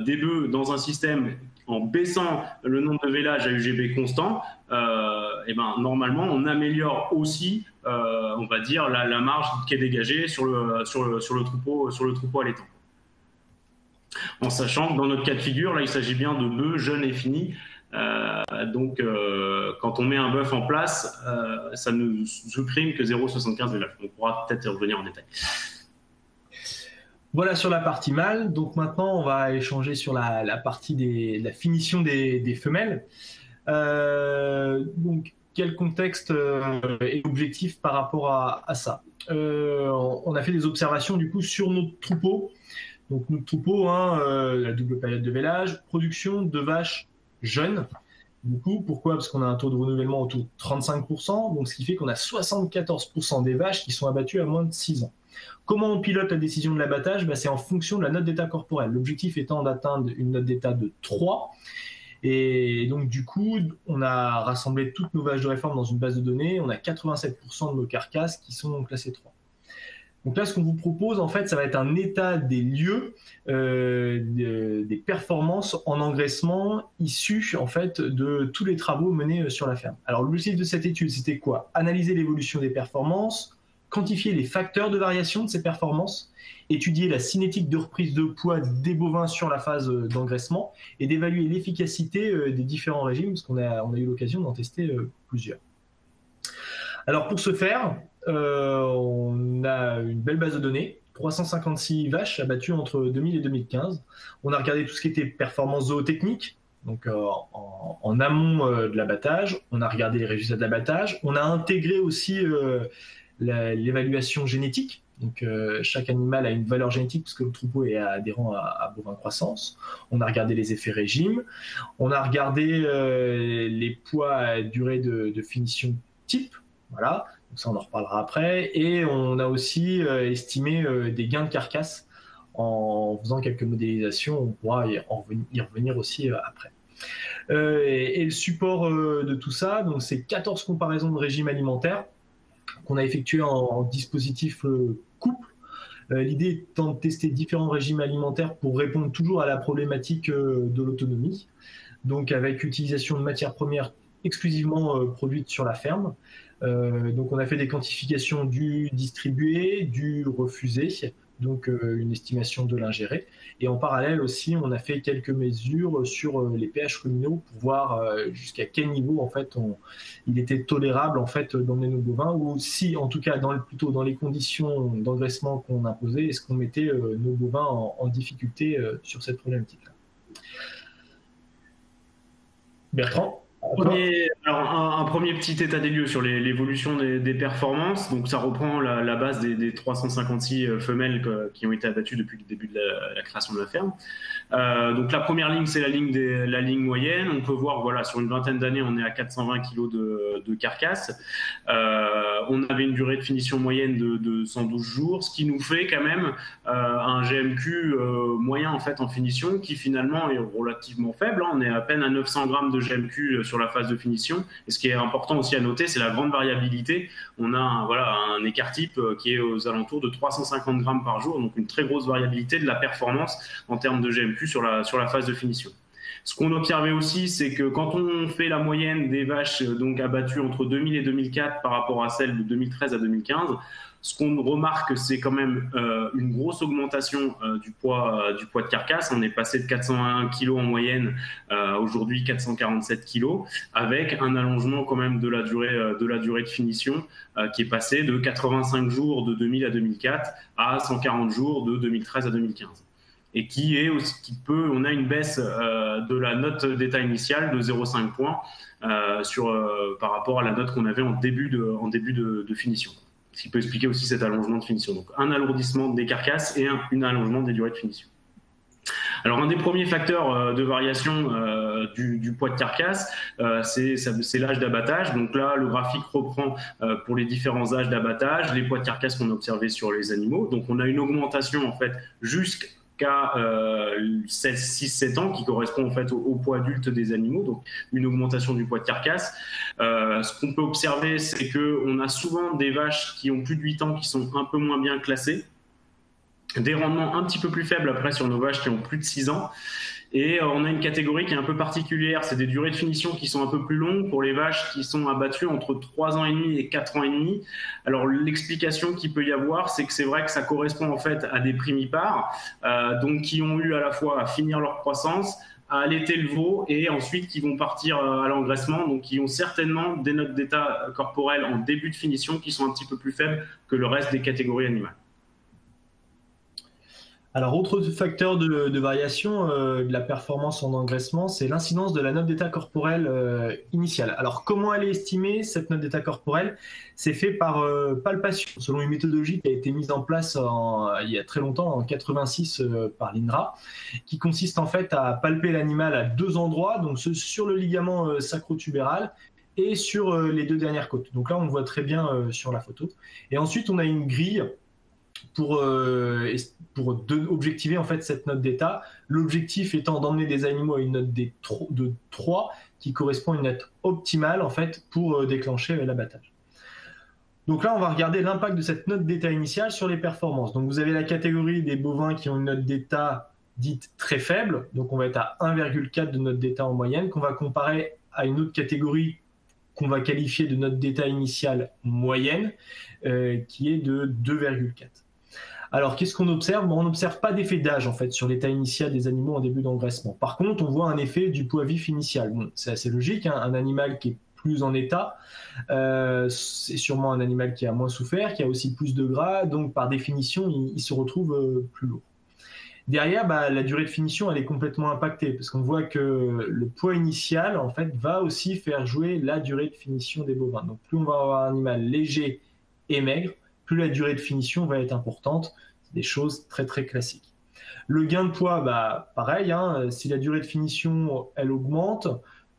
des bœufs dans un système en baissant le nombre de vélages à UGB constant, et ben normalement on améliore aussi on va dire la marge qui est dégagée sur le troupeau allaitant. En sachant que dans notre cas de figure, là, il s'agit bien de bœufs jeunes et finis. Donc, quand on met un bœuf en place, ça ne supprime que 0,75 élevage. On pourra peut-être y revenir en détail. Voilà sur la partie mâle. Donc maintenant, on va échanger sur la partie la finition des femelles. Donc, quel contexte est objectif par rapport à ça? On a fait des observations du coup sur notre troupeau. Donc notre troupeau, la double période de vélage, production de vaches jeunes. Du coup, pourquoi? Parce qu'on a un taux de renouvellement autour de 35%, donc ce qui fait qu'on a 74% des vaches qui sont abattues à moins de 6 ans. Comment on pilote la décision de l'abattage? C'est en fonction de la note d'état corporel. L'objectif étant d'atteindre une note d'état de 3. Et donc, du coup, on a rassemblé toutes nos vaches de réforme dans une base de données. On a 87% de nos carcasses qui sont classées 3. Donc là, ce qu'on vous propose, en fait, ça va être un état des lieux des performances en engraissement issues, en fait, de tous les travaux menés sur la ferme. Alors, l'objectif de cette étude, c'était quoi? Analyser l'évolution des performances, quantifier les facteurs de variation de ces performances, étudier la cinétique de reprise de poids des bovins sur la phase d'engraissement et d'évaluer l'efficacité des différents régimes, parce qu'on a eu l'occasion d'en tester plusieurs. Alors, pour ce faire, on a une belle base de données, 356 vaches abattues entre 2000 et 2015. On a regardé tout ce qui était performance zootechnique, donc en amont de l'abattage. On a regardé les résultats de l'abattage. On a intégré aussi l'évaluation génétique. Donc chaque animal a une valeur génétique parce que le troupeau est adhérent à bovin croissance. On a regardé les effets régime. On a regardé les poids à durée de finition type. Voilà. Donc ça, on en reparlera après. Et on a aussi estimé des gains de carcasse en faisant quelques modélisations. On pourra y revenir aussi après. Et le support de tout ça, donc c'est 14 comparaisons de régimes alimentaires qu'on a effectuées en dispositif couple. L'idée étant de tester différents régimes alimentaires pour répondre toujours à la problématique de l'autonomie. Donc avec utilisation de matières premières exclusivement produites sur la ferme. Donc on a fait des quantifications du distribué, du refusé, donc une estimation de l'ingéré. Et en parallèle aussi, on a fait quelques mesures sur les pH ruminaux pour voir jusqu'à quel niveau en fait il était tolérable en fait d'emmener nos bovins, ou si en tout cas plutôt dans les conditions d'engraissement qu'on imposait, est-ce qu'on mettait nos bovins en difficulté sur cette problématique-là. Bertrand? Un premier petit état des lieux sur l'évolution des performances. Donc ça reprend la base des 356 femelles qui ont été abattues depuis le début de la création de la ferme. Donc la première ligne, c'est la ligne moyenne. On peut voir, voilà, sur une vingtaine d'années, on est à 420 kg de carcasse. On avait une durée de finition moyenne de 112 jours, ce qui nous fait quand même un GMQ moyen en fait en finition, qui finalement est relativement faible. On est à peine à 900 grammes de GMQ sur la phase de finition. Et ce qui est important aussi à noter, c'est la grande variabilité. On a un écart type qui est aux alentours de 350 grammes par jour, donc une très grosse variabilité de la performance en termes de GMQ sur la phase de finition. Ce qu'on observait aussi, c'est que quand on fait la moyenne des vaches donc abattues entre 2000 et 2004 par rapport à celle de 2013 à 2015, ce qu'on remarque, c'est quand même une grosse augmentation du poids de carcasse. On est passé de 401 kg en moyenne aujourd'hui 447 kg, avec un allongement quand même de la durée de finition qui est passé de 85 jours de 2000 à 2004 à 140 jours de 2013 à 2015. Et on a une baisse de la note d'état initiale de 0,5 points par rapport à la note qu'on avait en début de finition. Ce qui peut expliquer aussi cet allongement de finition. Donc un alourdissement des carcasses et un allongement des durées de finition. Alors un des premiers facteurs de variation du poids de carcasse, c'est l'âge d'abattage. Donc là, le graphique reprend pour les différents âges d'abattage les poids de carcasse qu'on a observés sur les animaux. Donc on a une augmentation en fait jusqu'à 6-7 ans, qui correspond en fait au poids adulte des animaux, donc une augmentation du poids de carcasse. Ce qu'on peut observer, c'est qu'on a souvent des vaches qui ont plus de 8 ans qui sont un peu moins bien classées, des rendements un petit peu plus faibles après sur nos vaches qui ont plus de 6 ans. Et on a une catégorie qui est un peu particulière, c'est des durées de finition qui sont un peu plus longues pour les vaches qui sont abattues entre 3 ans et demi et 4 ans et demi. Alors l'explication qu'il peut y avoir, c'est que c'est vrai que ça correspond en fait à des primipares, donc qui ont eu à la fois à finir leur croissance, à allaiter le veau et ensuite qui vont partir à l'engraissement, donc qui ont certainement des notes d'état corporel en début de finition qui sont un petit peu plus faibles que le reste des catégories animales. Alors, autre facteur de variation de la performance en engraissement, c'est l'incidence de la note d'état corporel initiale. Alors, comment elle est estimée, cette note d'état corporel? C'est fait par palpation, selon une méthodologie qui a été mise en place il y a très longtemps, en 86, par l'INRA, qui consiste en fait à palper l'animal à 2 endroits, donc sur le ligament sacro-tubéral et sur les 2 dernières côtes. Donc là, on le voit très bien sur la photo. Et ensuite, on a une grille pour objectiver en fait cette note d'état. L'objectif étant d'emmener des animaux à une note de 3 qui correspond à une note optimale en fait pour déclencher l'abattage. Donc là, on va regarder l'impact de cette note d'état initiale sur les performances. Donc vous avez la catégorie des bovins qui ont une note d'état dite très faible, donc on va être à 1,4 de note d'état en moyenne, qu'on va comparer à une autre catégorie qu'on va qualifier de note d'état initiale moyenne, qui est de 2,4. Alors, qu'est-ce qu'on observe? On n'observe pas d'effet d'âge en fait sur l'état initial des animaux en début d'engraissement. Par contre, on voit un effet du poids vif initial. Bon, c'est assez logique, hein, un animal qui est plus en état, c'est sûrement un animal qui a moins souffert, qui a aussi plus de gras, donc par définition, il se retrouve plus lourd. Derrière, la durée de finition, elle est complètement impactée, parce qu'on voit que le poids initial, en fait, va aussi faire jouer la durée de finition des bovins. Donc, plus on va avoir un animal léger et maigre, plus la durée de finition va être importante. C'est des choses très, très classiques. Le gain de poids, pareil, hein, si la durée de finition, elle augmente,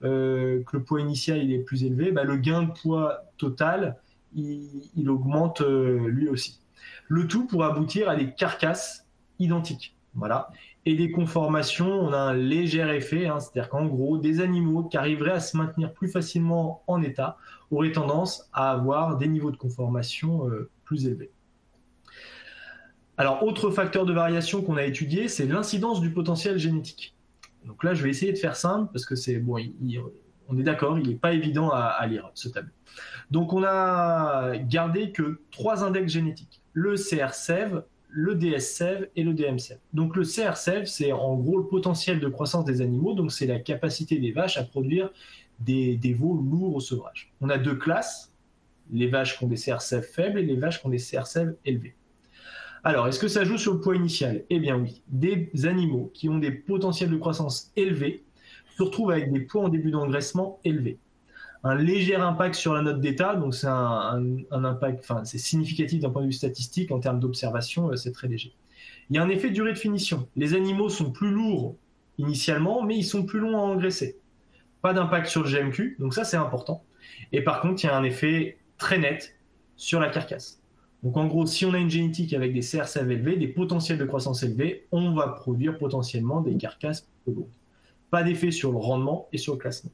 que le poids initial il est plus élevé, le gain de poids total, il augmente lui aussi. Le tout pour aboutir à des carcasses identiques. Voilà. Et des conformations, on a un léger effet, hein, c'est-à-dire qu'en gros, des animaux qui arriveraient à se maintenir plus facilement en état auraient tendance à avoir des niveaux de conformation plus élevés. Alors, autre facteur de variation qu'on a étudié, c'est l'incidence du potentiel génétique. Donc là, je vais essayer de faire simple parce que c'est bon, on est d'accord, il n'est pas évident à lire ce tableau. Donc, on a gardé que 3 index génétiques, le CR-SEV, le DS-SEV et le DM-SEV. Donc le CR-SEV, c'est en gros le potentiel de croissance des animaux, donc c'est la capacité des vaches à produire des veaux lourds au sevrage. On a 2 classes, les vaches qui ont des CR-SEV faibles et les vaches qui ont des CR-SEV élevés. Alors, est-ce que ça joue sur le poids initial? Eh bien oui, des animaux qui ont des potentiels de croissance élevés se retrouvent avec des poids en début d'engraissement élevés. Un léger impact sur la note d'état, donc c'est un impact, c'est significatif d'un point de vue statistique, en termes d'observation, c'est très léger. Il y a un effet de durée de finition. Les animaux sont plus lourds initialement, mais ils sont plus longs à engraisser. Pas d'impact sur le GMQ, donc ça c'est important. Et par contre, il y a un effet très net sur la carcasse. Donc en gros, si on a une génétique avec des CR-SEV élevés, des potentiels de croissance élevés, on va produire potentiellement des carcasses plus lourdes. Pas d'effet sur le rendement et sur le classement.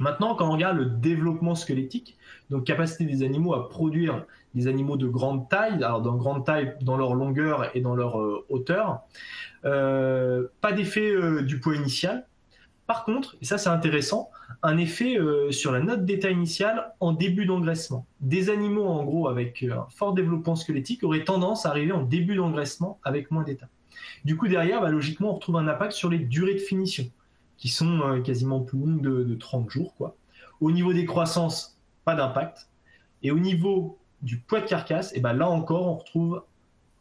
Maintenant, quand on regarde le développement squelettique, donc capacité des animaux à produire des animaux de grande taille, alors dans grande taille dans leur longueur et dans leur hauteur, pas d'effet du poids initial. Par contre, et ça c'est intéressant, un effet sur la note d'état initiale en début d'engraissement. Des animaux en gros avec un fort développement squelettique auraient tendance à arriver en début d'engraissement avec moins d'état. Du coup derrière, logiquement on retrouve un impact sur les durées de finition, qui sont quasiment plus longues de 30 jours. Quoi. Au niveau des croissances, pas d'impact. Et au niveau du poids de carcasse, là encore, on retrouve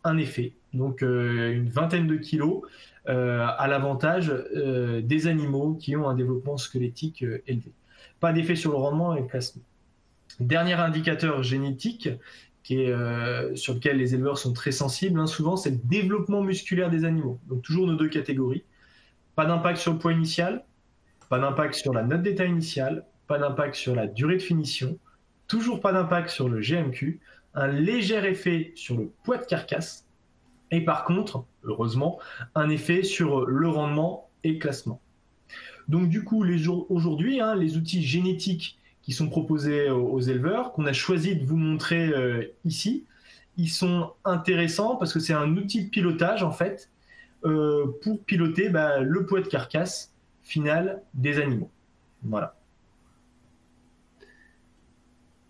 un effet. Donc une vingtaine de kilos à l'avantage des animaux qui ont un développement squelettique élevé. Pas d'effet sur le rendement et le classement. Dernier indicateur génétique sur lequel les éleveurs sont très sensibles, souvent, c'est le développement musculaire des animaux. Donc toujours nos 2 catégories. Pas d'impact sur le poids initial, pas d'impact sur la note d'état initiale, pas d'impact sur la durée de finition, toujours pas d'impact sur le GMQ, un léger effet sur le poids de carcasse, et par contre, heureusement, un effet sur le rendement et le classement. Donc du coup, aujourd'hui, les outils génétiques qui sont proposés aux éleveurs, qu'on a choisi de vous montrer ici, ils sont intéressants parce que c'est un outil de pilotage en fait, pour piloter le poids de carcasse final des animaux. Voilà.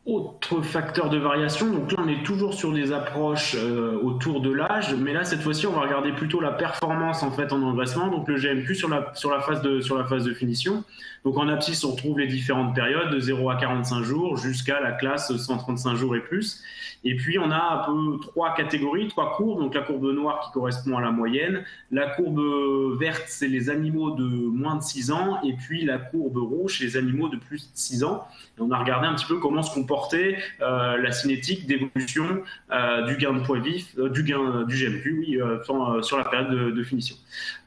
Autre facteur de variation, donc là on est toujours sur des approches autour de l'âge, mais là cette fois-ci on va regarder plutôt la performance en fait en engraissement, donc le GMQ sur la phase de finition. Donc en abscisse on retrouve les différentes périodes de 0 à 45 jours jusqu'à la classe 135 jours et plus. Et puis on a un peu trois catégories, trois courbes, donc la courbe noire qui correspond à la moyenne, la courbe verte c'est les animaux de moins de 6 ans, et puis la courbe rouge c'est les animaux de plus de 6 ans. Et on a regardé un petit peu comment se comportait la cinétique d'évolution du gain de poids vif, du GMQ, sur la période de finition.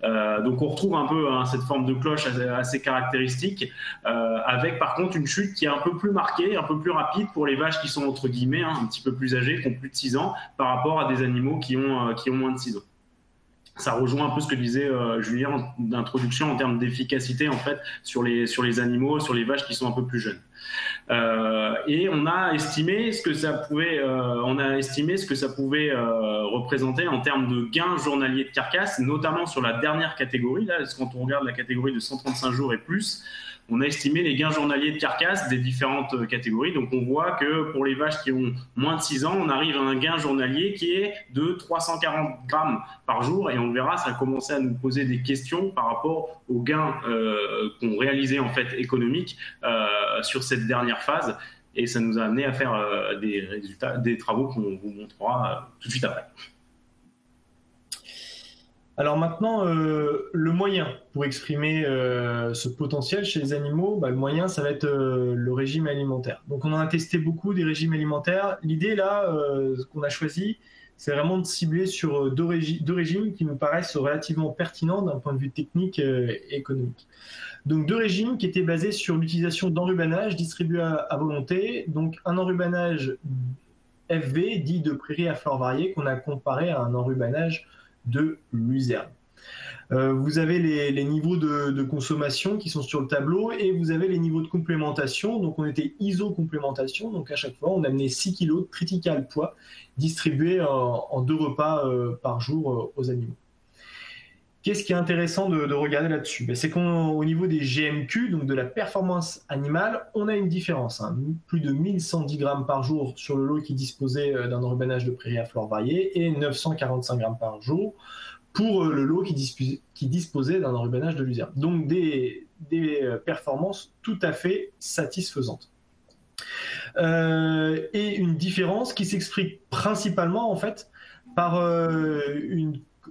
Donc on retrouve un peu cette forme de cloche assez caractéristique, avec par contre une chute qui est un peu plus marquée, un peu plus rapide pour les vaches qui sont entre guillemets un petit peu plus âgées, qui ont plus de 6 ans, par rapport à des animaux qui ont moins de 6 ans. Ça rejoint un peu ce que disait Julien d'introduction en termes d'efficacité en fait sur les animaux, sur les vaches qui sont un peu plus jeunes. Et on a estimé ce que ça pouvait, représenter en termes de gains journaliers de carcasse, notamment sur la dernière catégorie. Là, quand on regarde la catégorie de 135 jours et plus, on a estimé les gains journaliers de carcasse des différentes catégories. Donc on voit que pour les vaches qui ont moins de 6 ans, on arrive à un gain journalier qui est de 340 grammes par jour. Et on verra, ça a commencé à nous poser des questions par rapport aux gains qu'on réalisait en fait économiques sur cette dernière phase. Et ça nous a amené à faire des travaux qu'on vous montrera tout de suite après. Alors maintenant, le moyen pour exprimer ce potentiel chez les animaux, le moyen, ça va être le régime alimentaire. Donc on en a testé beaucoup des régimes alimentaires. L'idée là, qu'on a choisi, c'est vraiment de cibler sur deux régimes qui nous paraissent relativement pertinents d'un point de vue technique et économique. Donc deux régimes qui étaient basés sur l'utilisation d'enrubanage distribué à volonté, donc un enrubanage FV, dit de prairie à fleurs variées, qu'on a comparé à un enrubanage de luzerne. Vous avez les niveaux de consommation qui sont sur le tableau et vous avez les niveaux de complémentation. Donc on était iso-complémentation, donc à chaque fois on amenait 6 kg de critical poids distribués en 2 repas par jour aux animaux. Qu'est-ce qui est intéressant de regarder là-dessus? C'est qu'au niveau des GMQ, donc de la performance animale, on a une différence. Plus de 1110 grammes par jour sur le lot qui disposait d'un enrubanage de prairie à fleurs variées et 945 grammes par jour pour le lot qui disposait d'un enrubanage de luzerne. Donc des performances tout à fait satisfaisantes. Et une différence qui s'explique principalement en fait par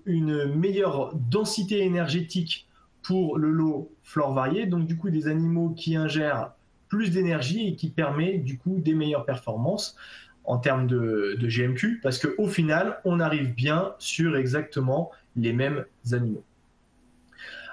une meilleure densité énergétique pour le lot flore varié, donc du coup des animaux qui ingèrent plus d'énergie et qui permet du coup des meilleures performances en termes de GMQ, parce qu'au final, on arrive bien sur exactement les mêmes animaux.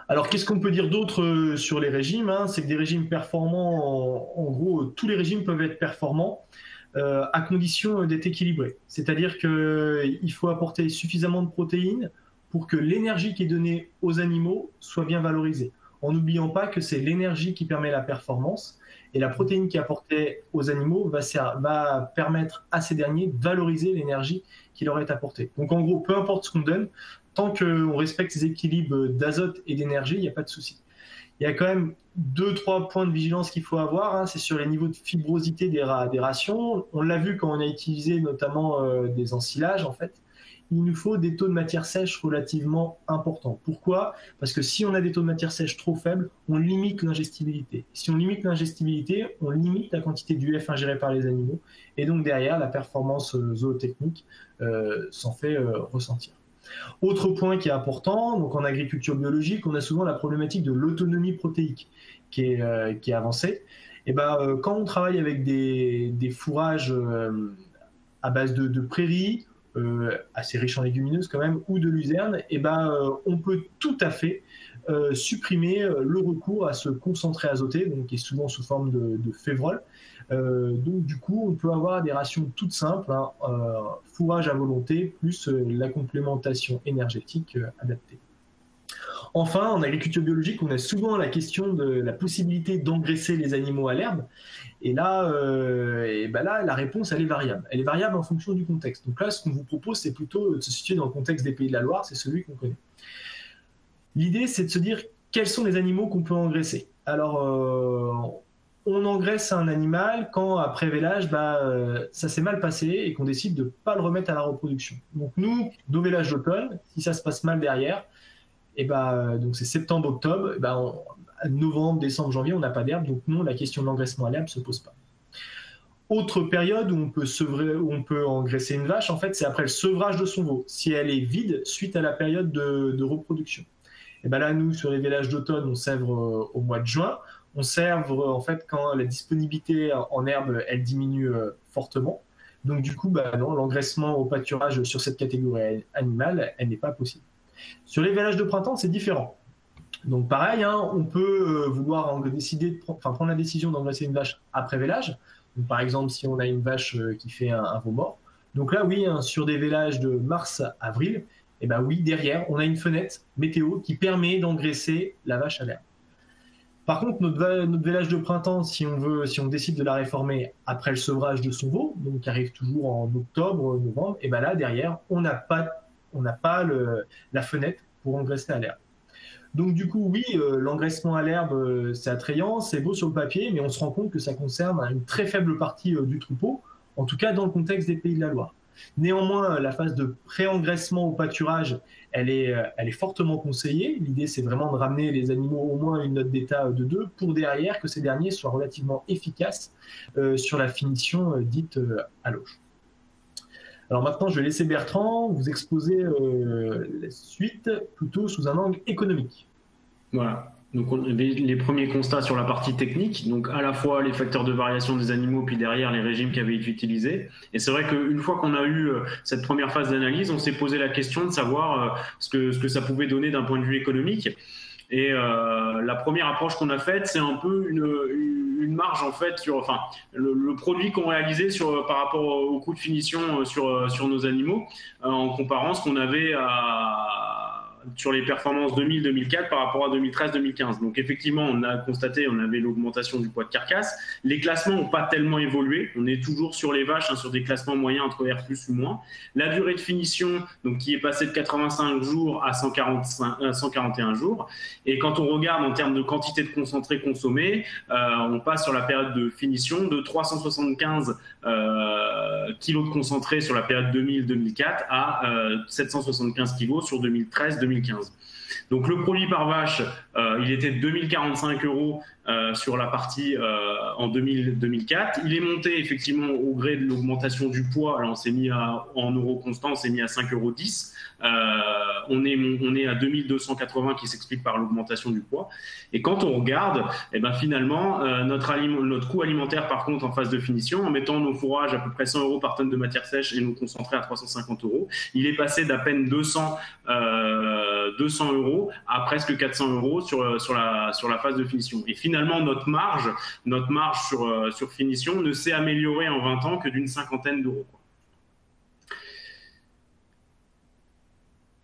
Alors, qu'est-ce qu'on peut dire d'autre sur les régimes? C'est que des régimes performants, en gros, tous les régimes peuvent être performants à condition d'être équilibrés. C'est-à-dire qu'il faut apporter suffisamment de protéines pour que l'énergie qui est donnée aux animaux soit bien valorisée. En n'oubliant pas que c'est l'énergie qui permet la performance et la protéine qui est apportée aux animaux va permettre à ces derniers de valoriser l'énergie qui leur est apportée. Donc en gros, peu importe ce qu'on donne, tant qu'on respecte ces équilibres d'azote et d'énergie, il n'y a pas de souci. Il y a quand même 2-3 points de vigilance qu'il faut avoir, c'est sur les niveaux de fibrosité des rations. On l'a vu quand on a utilisé notamment des ensilages en fait. Il nous faut des taux de matière sèche relativement importants. Pourquoi? Parce que si on a des taux de matière sèche trop faibles, on limite l'ingestibilité. Si on limite l'ingestibilité, on limite la quantité d'UF ingérée par les animaux. Et donc derrière, la performance zootechnique s'en fait ressentir. Autre point qui est important, donc en agriculture biologique, on a souvent la problématique de l'autonomie protéique qui est avancée. Et quand on travaille avec des fourrages à base de prairies, assez riche en légumineuses quand même, ou de luzerne, on peut tout à fait supprimer le recours à ce concentré azoté, donc qui est souvent sous forme de févrole. Donc du coup, on peut avoir des rations toutes simples, fourrage à volonté, plus la complémentation énergétique adaptée. Enfin, en agriculture biologique, on a souvent la question de la possibilité d'engraisser les animaux à l'herbe. Et là, la réponse, elle est variable. Elle est variable en fonction du contexte. Donc là, ce qu'on vous propose, c'est plutôt de se situer dans le contexte des Pays de la Loire, c'est celui qu'on connaît. L'idée, c'est de se dire quels sont les animaux qu'on peut engraisser. Alors, on engraisse un animal quand, après vélage, ça s'est mal passé et qu'on décide de ne pas le remettre à la reproduction. Donc nous, nos vélages d'automne, si ça se passe mal derrière, donc c'est septembre-octobre, novembre, décembre, janvier, on n'a pas d'herbe, donc non, la question de l'engraissement à l'herbe ne se pose pas. Autre période où on peut engraisser une vache, en fait, c'est après le sevrage de son veau, si elle est vide suite à la période de reproduction. Et là, nous, sur les vélages d'automne, on sèvre au mois de juin. On sèvre, en fait, quand la disponibilité en herbe, elle diminue fortement. Donc, du coup, non, l'engraissement au pâturage sur cette catégorie animale, elle n'est pas possible. Sur les vélages de printemps, c'est différent. Donc pareil, on peut vouloir prendre la décision d'engraisser une vache après vélage. Donc, par exemple, si on a une vache qui fait un veau mort. Donc là, oui, sur des vélages de mars-avril, oui, derrière, on a une fenêtre météo qui permet d'engraisser la vache à l'herbe. Par contre, notre vélage de printemps, si on décide de la réformer après le sevrage de son veau, donc qui arrive toujours en octobre, novembre, là, derrière, on n'a pas la fenêtre pour engraisser à l'herbe. Donc du coup, oui, l'engraissement à l'herbe, c'est attrayant, c'est beau sur le papier, mais on se rend compte que ça concerne une très faible partie du troupeau, en tout cas dans le contexte des Pays de la Loire. Néanmoins, la phase de pré-engraissement au pâturage, elle est fortement conseillée. L'idée, c'est vraiment de ramener les animaux au moins une note d'état de 2 pour derrière que ces derniers soient relativement efficaces sur la finition dite à l'auge. Alors maintenant, je vais laisser Bertrand vous exposer la suite plutôt sous un angle économique. Voilà. Donc les premiers constats sur la partie technique, donc à la fois les facteurs de variation des animaux, puis derrière les régimes qui avaient été utilisés. Et c'est vrai qu'une fois qu'on a eu cette première phase d'analyse, on s'est posé la question de savoir ce que ça pouvait donner d'un point de vue économique. Et la première approche qu'on a faite, c'est un peu une marge en fait sur, le produit qu'on réalisait par rapport au coût de finition sur nos animaux, en comparant ce qu'on avait sur les performances 2000-2004 par rapport à 2013-2015. Donc effectivement, on a constaté, on avait l'augmentation du poids de carcasse. Les classements n'ont pas tellement évolué. On est toujours sur les vaches, sur des classements moyens entre R+, ou moins. La durée de finition, donc, qui est passée de 85 jours à 141 jours. Et quand on regarde en termes de quantité de concentré consommé, on passe sur la période de finition de 375 kilos de concentré sur la période 2000-2004 à 775 kilos sur 2013-2015. Donc le produit par vache, il était de 2045 € sur la partie en 2004. Il est monté effectivement au gré de l'augmentation du poids. Alors on s'est mis en euros constants, on s'est mis à 5,10 €. On est à 2280 qui s'explique par l'augmentation du poids. Et quand on regarde, finalement, notre coût alimentaire, par contre, en phase de finition, en mettant nos fourrages à peu près 100 € par tonne de matière sèche et nos concentrés à 350 €, il est passé d'à peine 200 € à presque 400 € sur la phase de finition. Et finalement, notre marge sur finition ne s'est améliorée en 20 ans que d'une cinquantaine d'euros.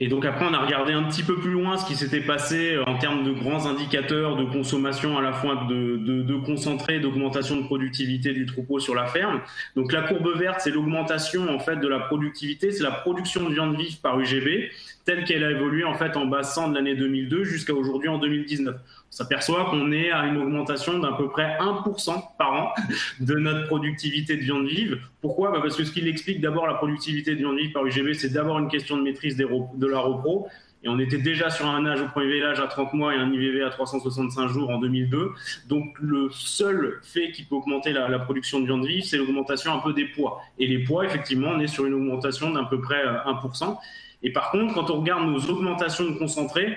Et donc après, on a regardé un petit peu plus loin ce qui s'était passé en termes de grands indicateurs de consommation, à la fois de concentré, d'augmentation de productivité du troupeau sur la ferme. Donc la courbe verte, c'est l'augmentation en fait de la productivité, c'est la production de viande vive par UGB, telle qu'elle a évolué en fait en bassin de l'année 2002 jusqu'à aujourd'hui en 2019. On s'aperçoit qu'on est à une augmentation d'à peu près 1% par an de notre productivité de viande vive. Pourquoi ? Parce que ce qui explique d'abord la productivité de viande vive par UGB, c'est d'abord une question de maîtrise de la repro. Et on était déjà sur un âge au premier vélage à 30 mois et un IVV à 365 jours en 2002. Donc le seul fait qui peut augmenter la production de viande vive, c'est l'augmentation un peu des poids. Et les poids, effectivement, on est sur une augmentation d'à peu près 1%. Et par contre, quand on regarde nos augmentations de concentré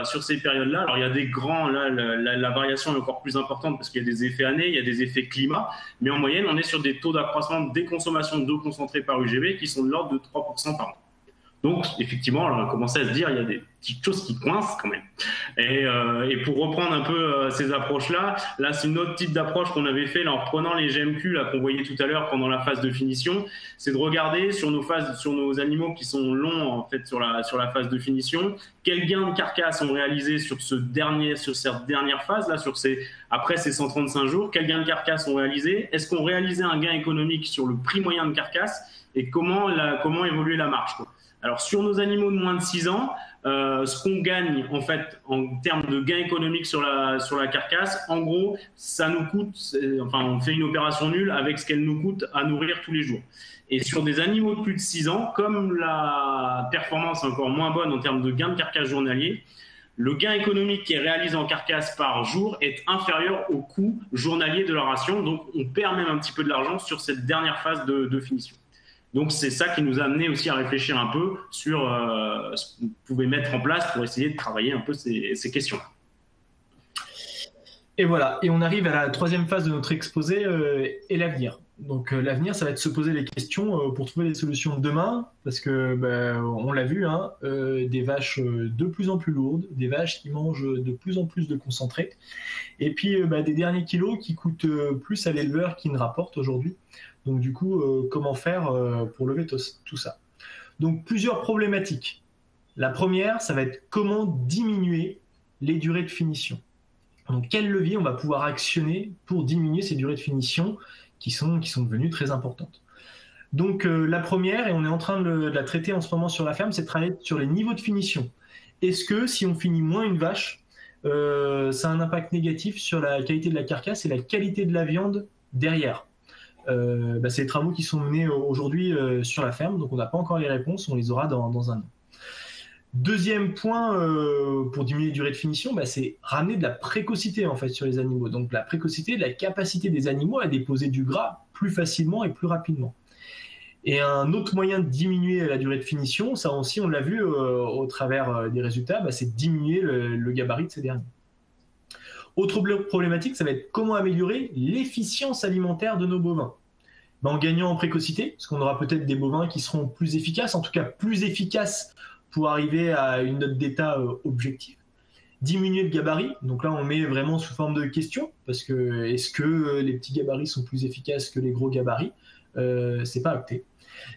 sur ces périodes-là, alors il y a des grands, là, la variation est encore plus importante parce qu'il y a des effets années, il y a des effets climat, mais en moyenne, on est sur des taux d'accroissement des consommations d'eau concentrée par UGB qui sont de l'ordre de 3% par an. Donc, effectivement, on a commencé à se dire, il y a des petites choses qui coincent quand même. Et pour reprendre un peu ces approches-là, là, c'est une autre type d'approche qu'on avait fait là, en reprenant les GMQ là, qu'on voyait tout à l'heure pendant la phase de finition. C'est de regarder sur nos animaux qui sont longs en fait sur la phase de finition, quels gains de carcasse ont réalisé sur cette dernière phase là, après ces 135 jours, quels gains de carcasse ont réalisé, est-ce qu'on réalisait un gain économique sur le prix moyen de carcasse et comment évoluer la marge, quoi. Alors, sur nos animaux de moins de 6 ans, ce qu'on gagne en fait en termes de gains économiques sur la carcasse, en gros, ça nous coûte, on fait une opération nulle avec ce qu'elle nous coûte à nourrir tous les jours. Et sur des animaux de plus de 6 ans, comme la performance est encore moins bonne en termes de gains de carcasse journalier, le gain économique qui est réalisé en carcasse par jour est inférieur au coût journalier de la ration. Donc, on perd même un petit peu de l'argent sur cette dernière phase de finition. Donc, c'est ça qui nous a amené aussi à réfléchir un peu sur ce qu'on pouvait mettre en place pour essayer de travailler un peu ces questions. Et voilà, et on arrive à la troisième phase de notre exposé et l'avenir. Donc l'avenir, ça va être se poser les questions pour trouver des solutions de demain, parce que on l'a vu, hein, des vaches de plus en plus lourdes, des vaches qui mangent de plus en plus de concentré, et puis des derniers kilos qui coûtent plus à l'éleveur qu'ils ne rapportent aujourd'hui. Donc du coup, comment faire pour lever tout ça? Donc plusieurs problématiques. La première, ça va être comment diminuer les durées de finition. Donc quel levier on va pouvoir actionner pour diminuer ces durées de finition qui sont devenues très importantes. Donc la première, et on est en train de la traiter en ce moment sur la ferme, c'est de travailler sur les niveaux de finition. Est-ce que si on finit moins une vache, ça a un impact négatif sur la qualité de la carcasse et la qualité de la viande derrière? C'est les travaux qui sont menés aujourd'hui sur la ferme, donc on n'a pas encore les réponses, on les aura dans un an. Deuxième point pour diminuer les durées de finition, c'est ramener de la précocité en fait sur les animaux. Donc la précocité, la capacité des animaux à déposer du gras plus facilement et plus rapidement. Et un autre moyen de diminuer la durée de finition, ça aussi on l'a vu au travers des résultats, c'est de diminuer le gabarit de ces derniers. Autre problématique, ça va être comment améliorer l'efficience alimentaire de nos bovins. En gagnant en précocité, parce qu'on aura peut-être des bovins qui seront plus efficaces, en tout cas plus efficaces pour arriver à une note d'état objective. Diminuer le gabarit, donc là on met vraiment sous forme de question, parce que est-ce que les petits gabarits sont plus efficaces que les gros gabarits? C'est pas acté.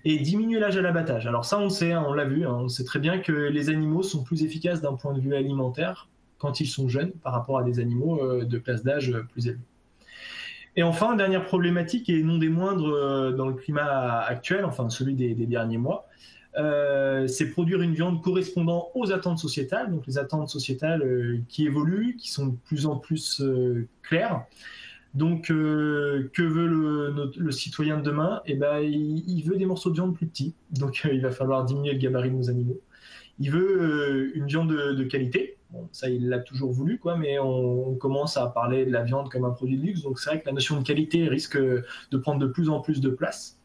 Et diminuer l'âge à l'abattage. Alors ça on le sait, on l'a vu, on sait très bien que les animaux sont plus efficaces d'un point de vue alimentaire quand ils sont jeunes par rapport à des animaux de classe d'âge plus élevée. Et enfin, dernière problématique, et non des moindres dans le climat actuel, enfin celui des derniers mois, c'est produire une viande correspondant aux attentes sociétales, donc les attentes sociétales qui évoluent, qui sont de plus en plus claires. Donc, que veut le citoyen de demain? Il veut des morceaux de viande plus petits, donc il va falloir diminuer le gabarit de nos animaux. Il veut une viande de qualité. Bon, ça, il l'a toujours voulu, mais on commence à parler de la viande comme un produit de luxe, donc c'est vrai que la notion de qualité risque de prendre de plus en plus de place.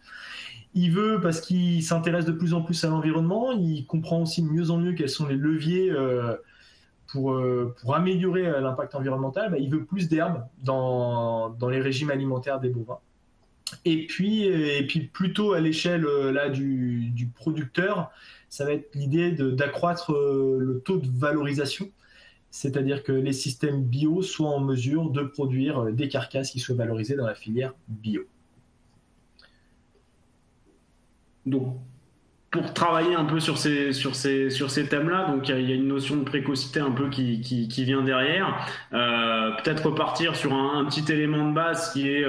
Il veut, parce qu'il s'intéresse de plus en plus à l'environnement, il comprend aussi de mieux en mieux quels sont les leviers pour améliorer l'impact environnemental. Il veut plus d'herbe dans les régimes alimentaires des bovins. Et puis plutôt à l'échelle du producteur, ça va être l'idée d'accroître le taux de valorisation, c'est-à-dire que les systèmes bio soient en mesure de produire des carcasses qui soient valorisées dans la filière bio. Donc, pour travailler un peu sur ces thèmes-là, donc il y a une notion de précocité un peu qui vient derrière. Peut-être repartir sur un petit élément de base qui est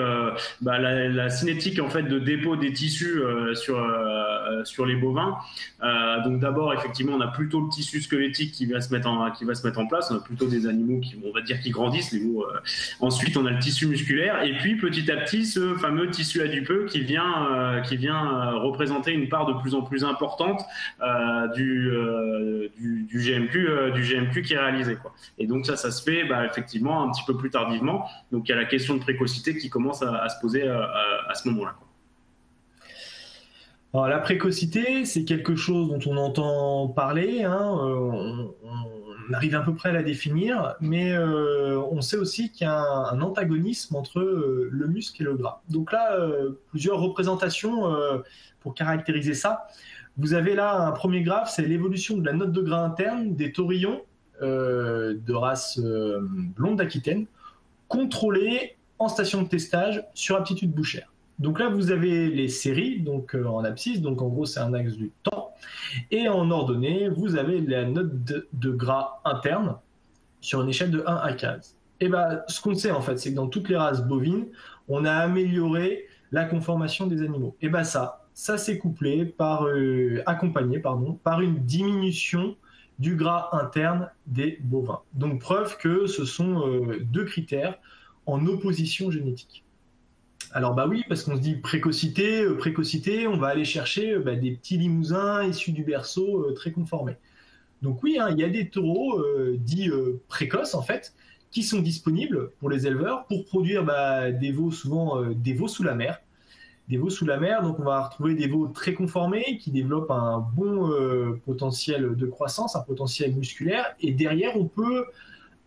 la cinétique en fait de dépôt des tissus sur les bovins. Donc d'abord effectivement on a plutôt le tissu squelettique qui va se mettre en place. On a plutôt des animaux qui grandissent. Les veaux. Ensuite on a le tissu musculaire et puis petit à petit ce fameux tissu adipeux qui vient représenter une part de plus en plus importante du GMQ qui est réalisé, quoi. Et donc ça se fait effectivement un petit peu plus tardivement. Donc il y a la question de précocité qui commence à se poser à ce moment-là, quoi. Alors, la précocité, c'est quelque chose dont on entend parler, on arrive à peu près à la définir, mais on sait aussi qu'il y a un antagonisme entre le muscle et le gras. Donc là, plusieurs représentations pour caractériser ça. Vous avez là un premier graphe, c'est l'évolution de la note de gras interne des taurillons de race blonde d'Aquitaine, contrôlés en station de testage sur aptitude bouchère. Donc là, vous avez les séries, donc en abscisse, donc en gros, c'est un axe du temps. Et en ordonnée, vous avez la note de gras interne sur une échelle de 1 à 15. Et ben, ce qu'on sait en fait, c'est que dans toutes les races bovines, on a amélioré la conformation des animaux. Et ben ça s'est couplé accompagné par une diminution du gras interne des bovins. Donc preuve que ce sont deux critères en opposition génétique. Alors bah oui, parce qu'on se dit précocité, on va aller chercher des petits limousins issus du berceau très conformés. Donc oui, il y a des taureaux dits précoces en fait, qui sont disponibles pour les éleveurs pour produire des veaux, souvent des veaux sous la mer. Des veaux sous la mer, donc on va retrouver des veaux très conformés qui développent un bon potentiel de croissance, un potentiel musculaire, et derrière on peut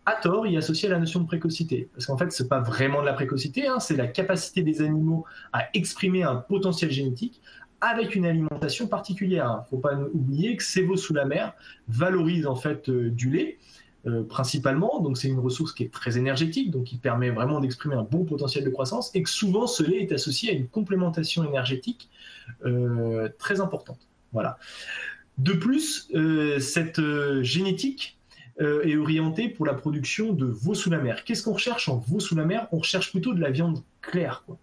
à tort y associer la notion de précocité. Parce qu'en fait, ce n'est pas vraiment de la précocité, c'est la capacité des animaux à exprimer un potentiel génétique avec une alimentation particulière. Il ne faut pas oublier que ces veaux sous la mer valorisent en fait du lait, principalement, donc c'est une ressource qui est très énergétique, donc qui permet vraiment d'exprimer un bon potentiel de croissance, et que souvent ce lait est associé à une complémentation énergétique très importante. Voilà. De plus, cette génétique est orientée pour la production de veaux sous la mer. Qu'est-ce qu'on recherche en veaux sous la mer? On recherche plutôt de la viande claire, quoi.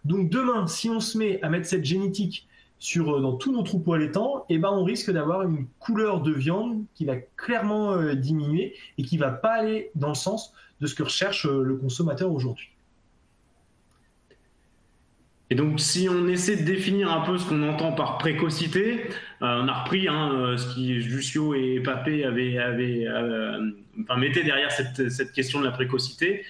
Donc demain, si on se met à mettre cette génétique dans tous nos troupeaux allaitants, on risque d'avoir une couleur de viande qui va clairement diminuer et qui ne va pas aller dans le sens de ce que recherche le consommateur aujourd'hui. Et donc, si on essaie de définir un peu ce qu'on entend par précocité, on a repris ce qui Jussieu et Papé mettaient derrière cette question de la précocité.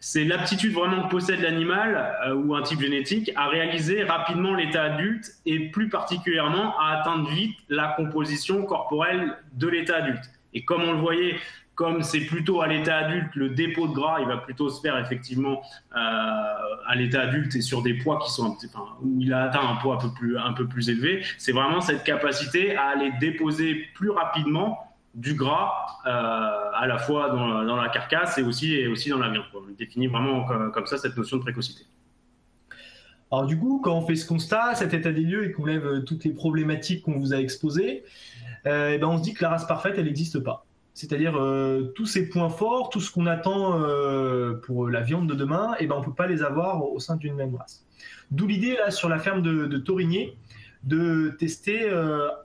C'est l'aptitude vraiment que possède l'animal ou un type génétique à réaliser rapidement l'état adulte et plus particulièrement à atteindre vite la composition corporelle de l'état adulte. Et comme on le voyait, comme c'est plutôt à l'état adulte, le dépôt de gras, il va plutôt se faire effectivement à l'état adulte et sur des poids qui sont où il a atteint un poids un peu plus élevé. C'est vraiment cette capacité à aller déposer plus rapidement du gras à la fois dans la carcasse et aussi dans la viande. On définit vraiment comme ça cette notion de précocité. Alors du coup, quand on fait ce constat, cet état des lieux, et qu'on lève toutes les problématiques qu'on vous a exposées, on se dit que la race parfaite, elle n'existe pas. C'est-à-dire tous ces points forts, tout ce qu'on attend pour la viande de demain, on ne peut pas les avoir au sein d'une même race. D'où l'idée là sur la ferme de Torigné de tester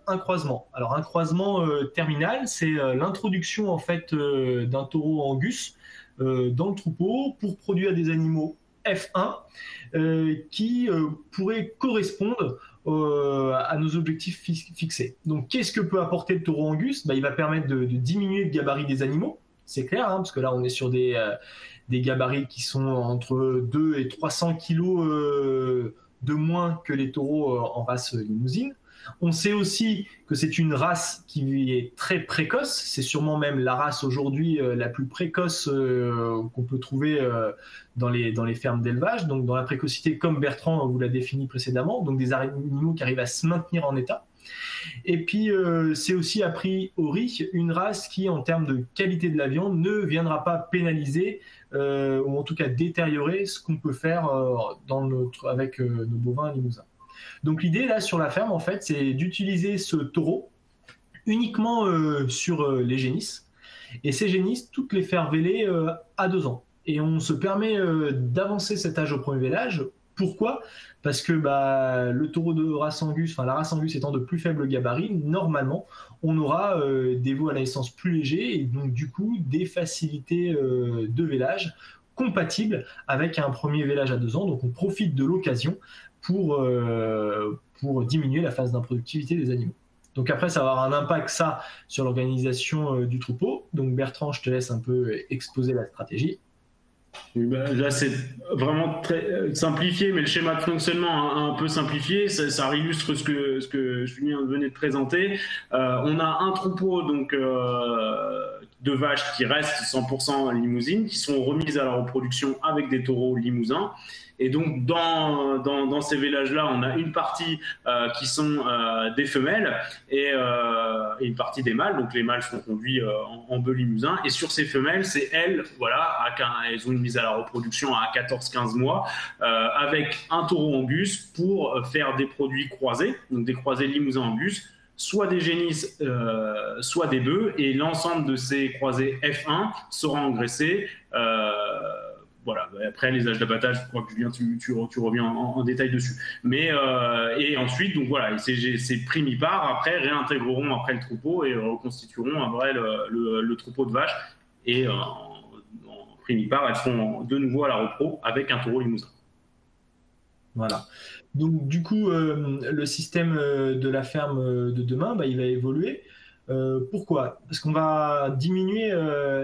un croisement. Alors un croisement terminal, c'est l'introduction en fait d'un taureau angus dans le troupeau pour produire des animaux F1 qui pourraient correspondre à nos objectifs fixés. Donc qu'est-ce que peut apporter le taureau angus? Il va permettre de diminuer le gabarit des animaux, c'est clair, parce que là on est sur des gabarits qui sont entre 2 et 300 kilos de moins que les taureaux en race limousine. On sait aussi que c'est une race qui est très précoce, c'est sûrement même la race aujourd'hui la plus précoce qu'on peut trouver dans les fermes d'élevage, donc dans la précocité comme Bertrand vous l'a défini précédemment, donc des animaux qui arrivent à se maintenir en état. Et puis c'est aussi a priori une race qui en termes de qualité de la viande ne viendra pas pénaliser ou en tout cas détériorer ce qu'on peut faire avec nos bovins limousins. Donc l'idée là sur la ferme en fait c'est d'utiliser ce taureau uniquement sur les génisses, et ces génisses toutes les faire véler à 2 ans, et on se permet d'avancer cet âge au premier vélage. Pourquoi? Parce que le taureau de race Angus, la race Angus étant de plus faible gabarit, normalement on aura des veaux à la naissance plus légers, et donc du coup des facilités de vélage compatibles avec un premier vélage à 2 ans. Donc on profite de l'occasion pour diminuer la phase d'improductivité des animaux. Donc après, ça va avoir un impact, ça, sur l'organisation du troupeau. Donc Bertrand, je te laisse un peu exposer la stratégie. Là, c'est vraiment très simplifié, mais le schéma de fonctionnement un peu simplifié, ça illustre ce que Julien venait de présenter. On a un troupeau donc, de de vaches qui restent 100% limousines, qui sont remises à la reproduction avec des taureaux limousins. Et donc, dans ces vélages-là, on a une partie qui sont des femelles et une partie des mâles. Donc, les mâles sont conduits en bœuf limousin. Et sur ces femelles, c'est elles, voilà, elles ont une mise à la reproduction à 14-15 mois avec un taureau angus pour faire des produits croisés, donc des croisés limousin angus, soit des génisses, soit des bœufs. Et l'ensemble de ces croisés F1 sera engraissé. Voilà. Après, les âges d'abattage, je crois que Julien, tu reviens en détail dessus. Mais, et ensuite, donc voilà, ces primipares, après, réintégreront après le troupeau et reconstitueront après le troupeau de vaches. Et en primipares, elles seront de nouveau à la repro avec un taureau limousin. Voilà. Donc, du coup, le système de la ferme de demain, il va évoluer. Pourquoi? Parce qu'on va diminuer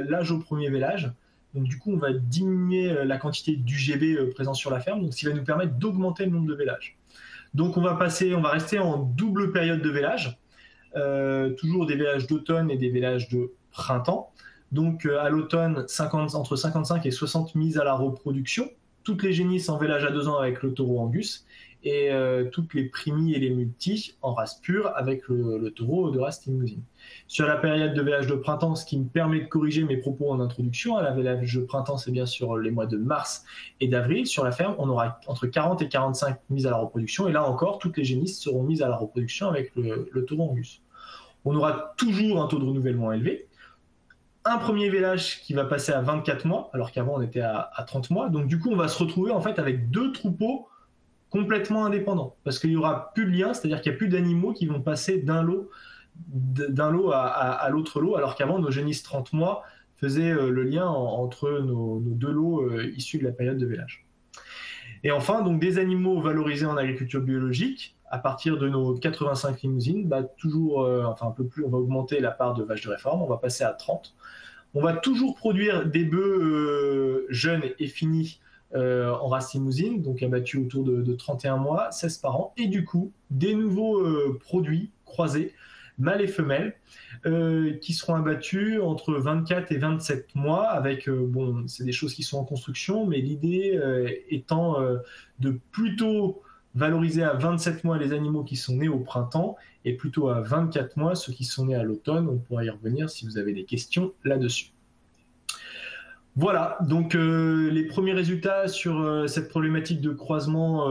l'âge au premier vélage. Donc, du coup, on va diminuer la quantité d'UGB présent sur la ferme, donc ce qui va nous permettre d'augmenter le nombre de vélages. Donc, on va rester en double période de vélage, toujours des vélages d'automne et des vélages de printemps. Donc, à l'automne, entre 55 et 60 mises à la reproduction, toutes les génisses en vélage à 2 ans avec le taureau angus, et toutes les primies et les multis en race pure avec le taureau de race limousine. Sur la période de vélage de printemps, ce qui me permet de corriger mes propos en introduction, la vélage de printemps, c'est bien sûr les mois de mars et d'avril. Sur la ferme, on aura entre 40 et 45 mises à la reproduction, et là encore, toutes les génisses seront mises à la reproduction avec le taureau angus. On aura toujours un taux de renouvellement élevé, un premier vélage qui va passer à 24 mois, alors qu'avant on était à 30 mois. Donc du coup, on va se retrouver en fait avec 2 troupeaux complètement indépendants, parce qu'il n'y aura plus de lien, c'est-à-dire qu'il n'y a plus d'animaux qui vont passer d'un lot à l'autre lot, alors qu'avant, nos génisses 30 mois faisaient le lien entre nos 2 lots issus de la période de vélage. Et enfin, donc des animaux valorisés en agriculture biologique, à partir de nos 85 limousines, toujours, un peu plus, on va augmenter la part de vaches de réforme, on va passer à 30. On va toujours produire des bœufs jeunes et finis en race limousine, donc abattus autour de 31 mois, 16 par an, et du coup, des nouveaux produits croisés, mâles et femelles, qui seront abattus entre 24 et 27 mois, avec, c'est des choses qui sont en construction, mais l'idée étant de plutôt valoriser à 27 mois les animaux qui sont nés au printemps, et plutôt à 24 mois ceux qui sont nés à l'automne. On pourra y revenir si vous avez des questions là-dessus. Voilà, donc les premiers résultats sur cette problématique de croisement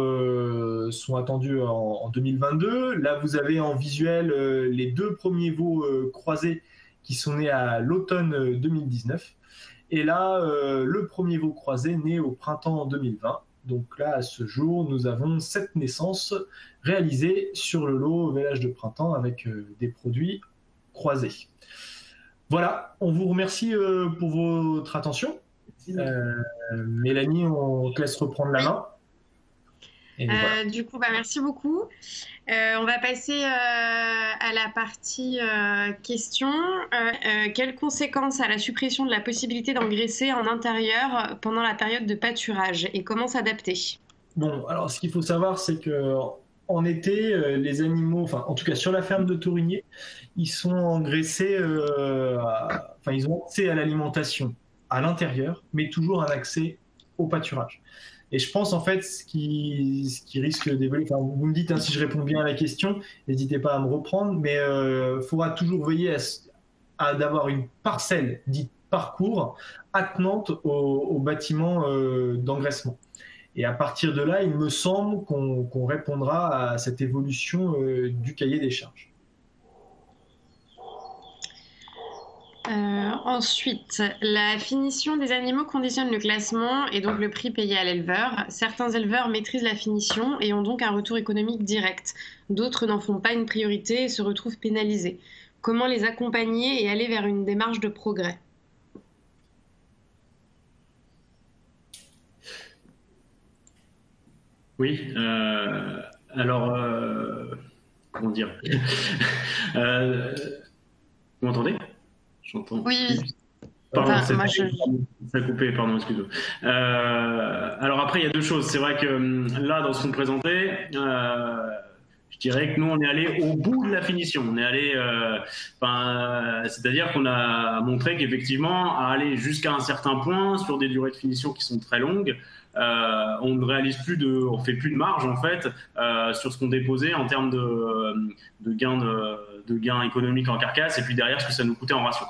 sont attendus en 2022. Là, vous avez en visuel les 2 premiers veaux croisés qui sont nés à l'automne 2019. Et là, le premier veau croisé né au printemps 2020. Donc là, à ce jour, nous avons 7 naissances réalisées sur le lot vélage de printemps avec des produits croisés. Voilà, on vous remercie pour votre attention. Mélanie, on te laisse reprendre la main. Et voilà. Du coup, merci beaucoup. On va passer à la partie questions. Quelles conséquences a la suppression de la possibilité d'engraisser en intérieur pendant la période de pâturage et comment s'adapter? Bon, alors ce qu'il faut savoir, c'est que en été, les animaux, en tout cas sur la ferme de Taurigné, ils sont engraissés, ils ont accès à l'alimentation à l'intérieur, mais toujours un accès au pâturage. Et je pense en fait ce qui risque d'évoluer, vous me dites si je réponds bien à la question, n'hésitez pas à me reprendre, mais il faudra toujours veiller à d'avoir une parcelle dite parcours attenante au bâtiment d'engraissement. Et à partir de là, il me semble qu'on répondra à cette évolution du cahier des charges. Ensuite, la finition des animaux conditionne le classement et donc le prix payé à l'éleveur. Certains éleveurs maîtrisent la finition et ont donc un retour économique direct. D'autres n'en font pas une priorité et se retrouvent pénalisés. Comment les accompagner et aller vers une démarche de progrès? Oui, alors, comment dire vous m'entendez? J'entends. Oui. Pardon, ça a coupé, pardon, excusez-moi. Alors après, il y a 2 choses. C'est vrai que là, dans ce qu'on présentait, Je dirais que nous, on est allé au bout de la finition. On est allé, c'est-à-dire qu'on a montré qu'effectivement, à aller jusqu'à un certain point sur des durées de finition qui sont très longues, on ne réalise plus on fait plus de marge en fait sur ce qu'on déposait en termes de gains économiques en carcasse et puis derrière ce que ça nous coûtait en ration.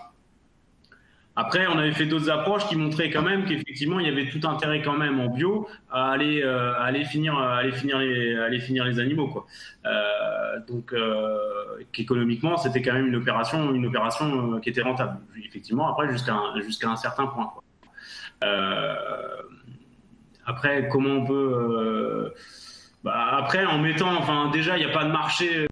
Après, on avait fait d'autres approches qui montraient quand même qu'effectivement, il y avait tout intérêt quand même en bio à aller finir les animaux, quoi. Donc, qu'économiquement, c'était quand même une opération qui était rentable. Effectivement, après, jusqu'à un certain point, quoi. Après, comment on peut après, en mettant, déjà, il n'y a pas de marché,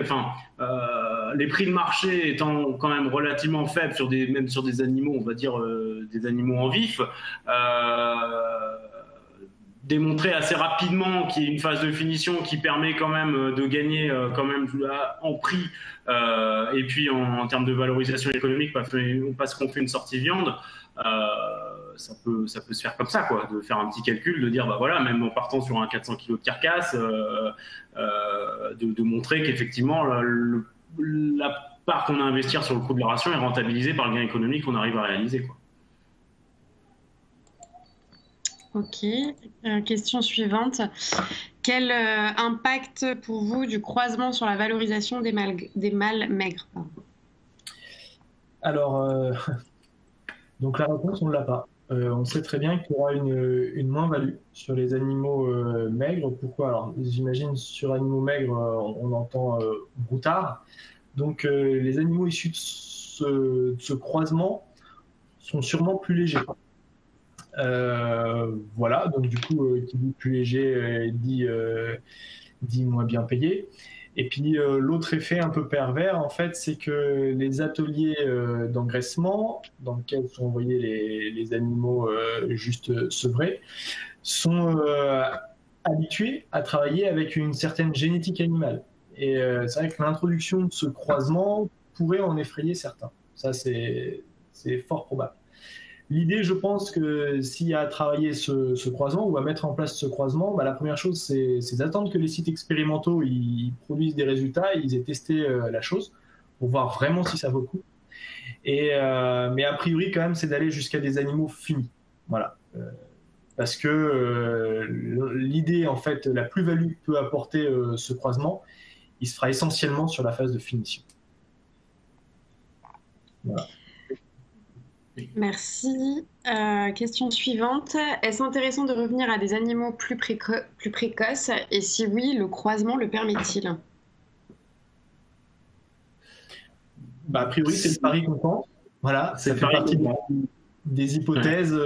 les prix de marché étant quand même relativement faibles même sur des animaux, on va dire des animaux en vif, démontrer assez rapidement qu'il y a une phase de finition qui permet quand même de gagner quand même en prix et puis en termes de valorisation économique parce qu'on fait une sortie viande. Ça peut se faire comme ça, quoi, de faire un petit calcul, de dire voilà, même en partant sur un 400 kg de carcasse, de montrer qu'effectivement la part qu'on a investir sur le coût de la ration est rentabilisée par le gain économique qu'on arrive à réaliser, quoi. Ok, question suivante. Quel impact pour vous du croisement sur la valorisation des mâles maigres? Alors, donc la réponse, on ne l'a pas. On sait très bien qu'il y aura une moins-value sur les animaux maigres. Pourquoi? Alors, j'imagine sur animaux maigres, on entend broutard. Donc, les animaux issus de ce croisement sont sûrement plus légers. Voilà, donc du coup, qui dit plus léger dit moins bien payé. Et puis l'autre effet un peu pervers, en fait, c'est que les ateliers d'engraissement, dans lesquels sont envoyés les animaux juste sevrés, sont habitués à travailler avec une certaine génétique animale. Et c'est vrai que l'introduction de ce croisement pourrait en effrayer certains. Ça, c'est fort probable. L'idée, je pense que s'il y a à travailler ce croisement ou à mettre en place ce croisement, la première chose, c'est d'attendre que les sites expérimentaux ils produisent des résultats, ils aient testé la chose pour voir vraiment si ça vaut le coup. Mais a priori, quand même, c'est d'aller jusqu'à des animaux finis. Voilà. Parce que l'idée, en fait, la plus-value que peut apporter ce croisement, il se fera essentiellement sur la phase de finition. Voilà. Merci. Question suivante. Est-ce intéressant de revenir à des animaux plus précoces? Et si oui, le croisement le permet-il? A priori, c'est le pari qu'on tente. Voilà, ça fait partie des hypothèses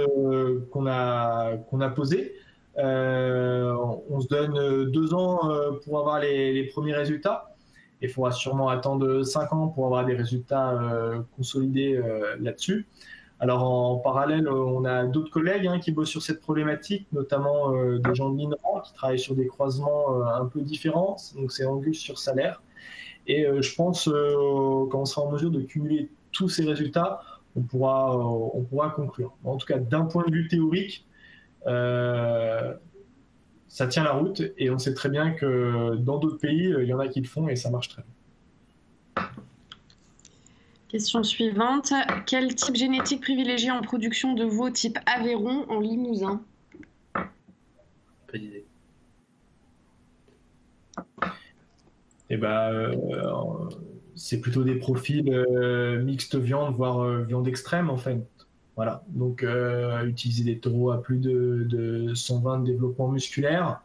qu'on a posées. On se donne 2 ans pour avoir les premiers résultats. Il faudra sûrement attendre 5 ans pour avoir des résultats consolidés là-dessus. Alors en parallèle, on a d'autres collègues qui bossent sur cette problématique, notamment des gens de l'INRAN qui travaillent sur des croisements un peu différents. Donc c'est Angus sur Salaire. Et je pense quand on sera en mesure de cumuler tous ces résultats, on pourra conclure. En tout cas, d'un point de vue théorique, ça tient la route et on sait très bien que dans d'autres pays, il y en a qui le font et ça marche très bien. Question suivante. Quel type génétique privilégié en production de veaux type Aveyron en Limousin? Pas d'idée. C'est plutôt des profils mixtes viande, voire viande extrême en fait. Voilà. Donc utiliser des taureaux à plus de 120 de développement musculaire.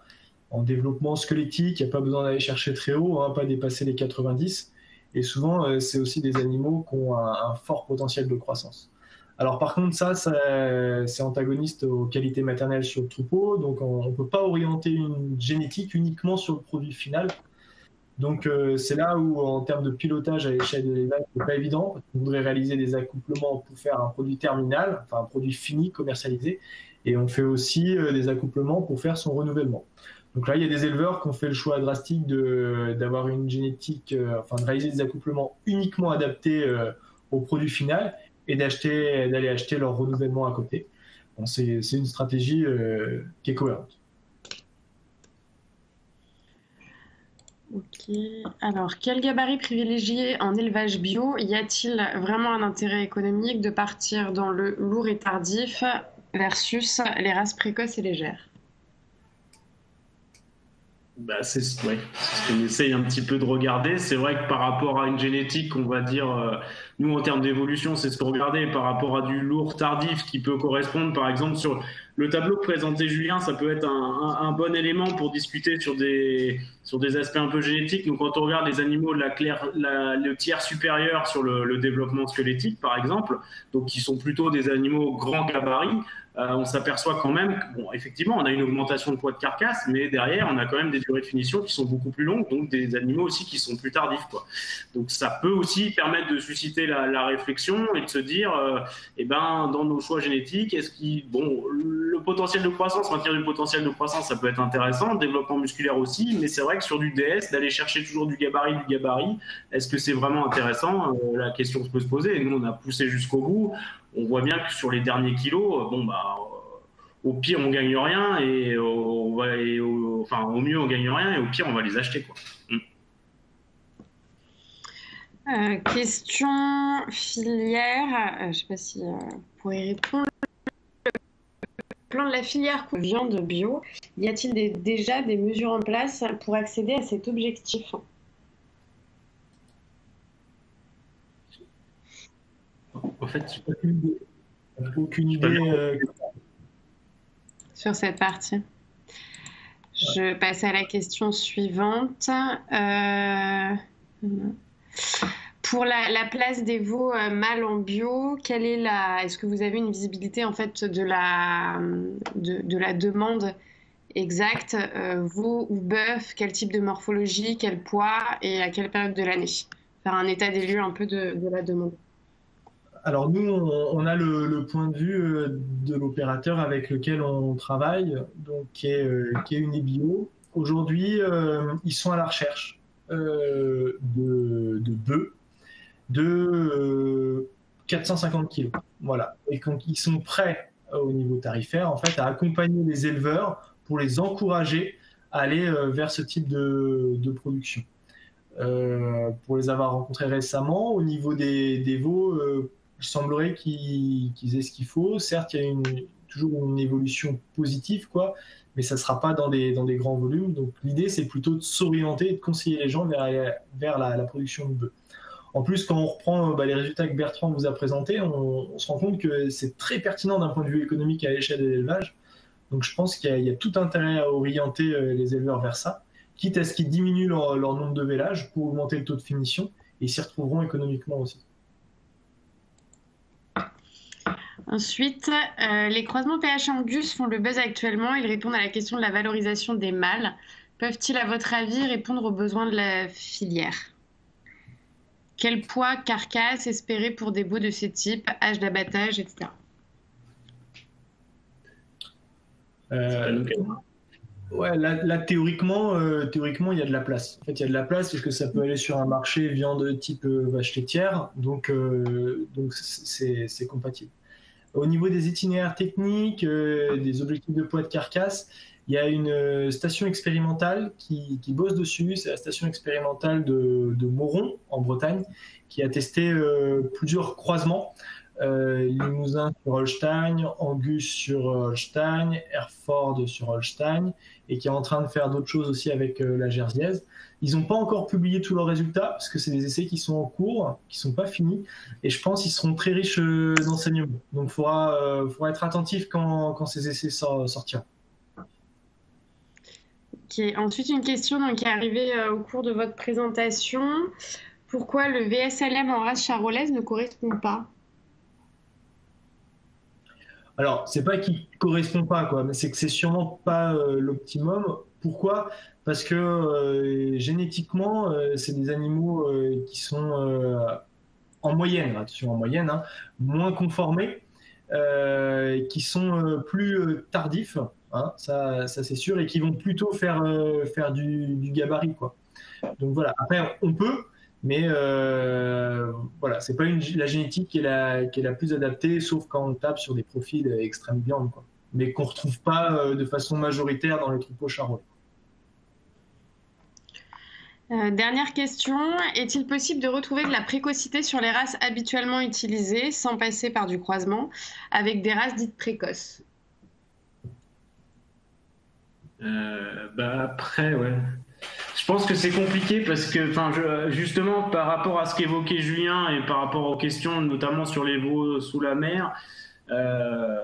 En développement squelettique, il n'y a pas besoin d'aller chercher très haut, pas dépasser les 90. Et souvent, c'est aussi des animaux qui ont un fort potentiel de croissance. Alors par contre, ça c'est antagoniste aux qualités maternelles sur le troupeau, donc on ne peut pas orienter une génétique uniquement sur le produit final. Donc c'est là où, en termes de pilotage à l'échelle de l'élevage, ce n'est pas évident. On voudrait réaliser des accouplements pour faire un produit terminal, enfin un produit fini, commercialisé, et on fait aussi des accouplements pour faire son renouvellement. Donc là, il y a des éleveurs qui ont fait le choix drastique d'avoir une génétique, de réaliser des accouplements uniquement adaptés au produit final et d'aller acheter leur renouvellement à côté. Bon, c'est une stratégie qui est cohérente. Ok. Alors, quel gabarit privilégié en élevage bio? Y a-t-il vraiment un intérêt économique de partir dans le lourd et tardif versus les races précoces et légères? Bah, ouais, c'est ce qu'on essaye un petit peu de regarder. C'est vrai que par rapport à une génétique, on va dire, nous en termes d'évolution, c'est ce qu'on regardait par rapport à du lourd tardif qui peut correspondre, par exemple, sur le tableau que présentait Julien, ça peut être un bon élément pour discuter sur des aspects un peu génétiques. Donc, quand on regarde les animaux de le tiers supérieur sur le développement squelettique, par exemple, donc qui sont plutôt des animaux grand gabarit, on s'aperçoit quand même que, bon, effectivement, on a une augmentation de poids de carcasse, mais derrière, on a quand même des durées de finition qui sont beaucoup plus longues, donc des animaux aussi qui sont plus tardifs, quoi. Donc ça peut aussi permettre de susciter la réflexion et de se dire, eh ben, dans nos choix génétiques, bon, le potentiel de croissance, maintenir du potentiel de croissance, ça peut être intéressant, le développement musculaire aussi, mais c'est vrai que sur du DS, d'aller chercher toujours du gabarit, est-ce que c'est vraiment intéressant? La question se peut se poser, et nous, on a poussé jusqu'au bout. On voit bien que sur les derniers kilos, bon, bah, au pire, on gagne rien, enfin, au mieux, on gagne rien, et au pire, on va les acheter, quoi. Question filière. Je ne sais pas si vous pourrez répondre. Le plan de la filière viande bio, y a-t-il déjà des mesures en place pour accéder à cet objectif? En fait, aucune idée. Sur cette partie. Je passe à la question suivante. Pour la place des veaux mâles en bio, est-ce que vous avez une visibilité en fait de la demande exacte, veau ou bœuf, quel type de morphologie, quel poids et à quelle période de l'année? Faire un état des lieux un peu de la demande. Alors nous, on a le point de vue de l'opérateur avec lequel on travaille, donc qui est Unibio. Aujourd'hui, ils sont à la recherche de bœufs de 450 kilos. Voilà. Et donc ils sont prêts au niveau tarifaire, en fait, à accompagner les éleveurs pour les encourager à aller vers ce type de production. Pour les avoir rencontrés récemment, au niveau des veaux, il semblerait qu'ils aient ce qu'il faut. Certes, il y a toujours une évolution positive, quoi, mais ça ne sera pas dans des grands volumes. Donc l'idée, c'est plutôt de s'orienter et de conseiller les gens vers la production de bœufs. En plus, quand on reprend les résultats que Bertrand vous a présentés, on se rend compte que c'est très pertinent d'un point de vue économique à l'échelle de l'élevage. Donc je pense qu'il y a tout intérêt à orienter les éleveurs vers ça, quitte à ce qu'ils diminuent leur nombre de vélages pour augmenter le taux de finition, et ils s'y retrouveront économiquement aussi. Ensuite, les croisements PH-Angus font le buzz actuellement. Ils répondent à la question de la valorisation des mâles. Peuvent-ils, à votre avis, répondre aux besoins de la filière? Quel poids, carcasse espérer pour des veaux de ce type, âge d'abattage, etc. Ouais, là théoriquement, il y a de la place. En fait, il y a de la place parce que ça peut aller sur un marché viande type vache laitière, donc c'est compatible. Au niveau des itinéraires techniques, des objectifs de poids de carcasse, il y a une station expérimentale qui bosse dessus. C'est la station expérimentale de Moron, en Bretagne, qui a testé plusieurs croisements. Limousin sur Holstein, Angus sur Holstein, Hereford sur Holstein, et qui est en train de faire d'autres choses aussi avec la Jersiaise. Ils n'ont pas encore publié tous leurs résultats, parce que c'est des essais qui sont en cours, qui ne sont pas finis, et je pense qu'ils seront très riches d'enseignements. Donc il faudra être attentif quand ces essais sortiront. Okay. Ensuite, une question qui est arrivée au cours de votre présentation. Pourquoi le VSLM en race charolaise ne correspond pas? Alors, c'est pas qu'il ne correspond pas, quoi, mais c'est que c'est sûrement pas l'optimum. Pourquoi? Parce que génétiquement, c'est des animaux qui sont en moyenne, attention en moyenne, hein, moins conformés, qui sont plus tardifs, hein, ça c'est sûr, et qui vont plutôt faire du gabarit, quoi. Donc voilà, après on peut, mais voilà, c'est pas la génétique qui est la plus adaptée, sauf quand on tape sur des profils extrême viande, quoi, mais qu'on retrouve pas de façon majoritaire dans les troupeaux charolais. Dernière question, est-il possible de retrouver de la précocité sur les races habituellement utilisées sans passer par du croisement avec des races dites précoces? Après, ouais. Je pense que c'est compliqué parce que, justement, par rapport à ce qu'évoquait Julien et par rapport aux questions, notamment sur les veaux sous la mer, euh,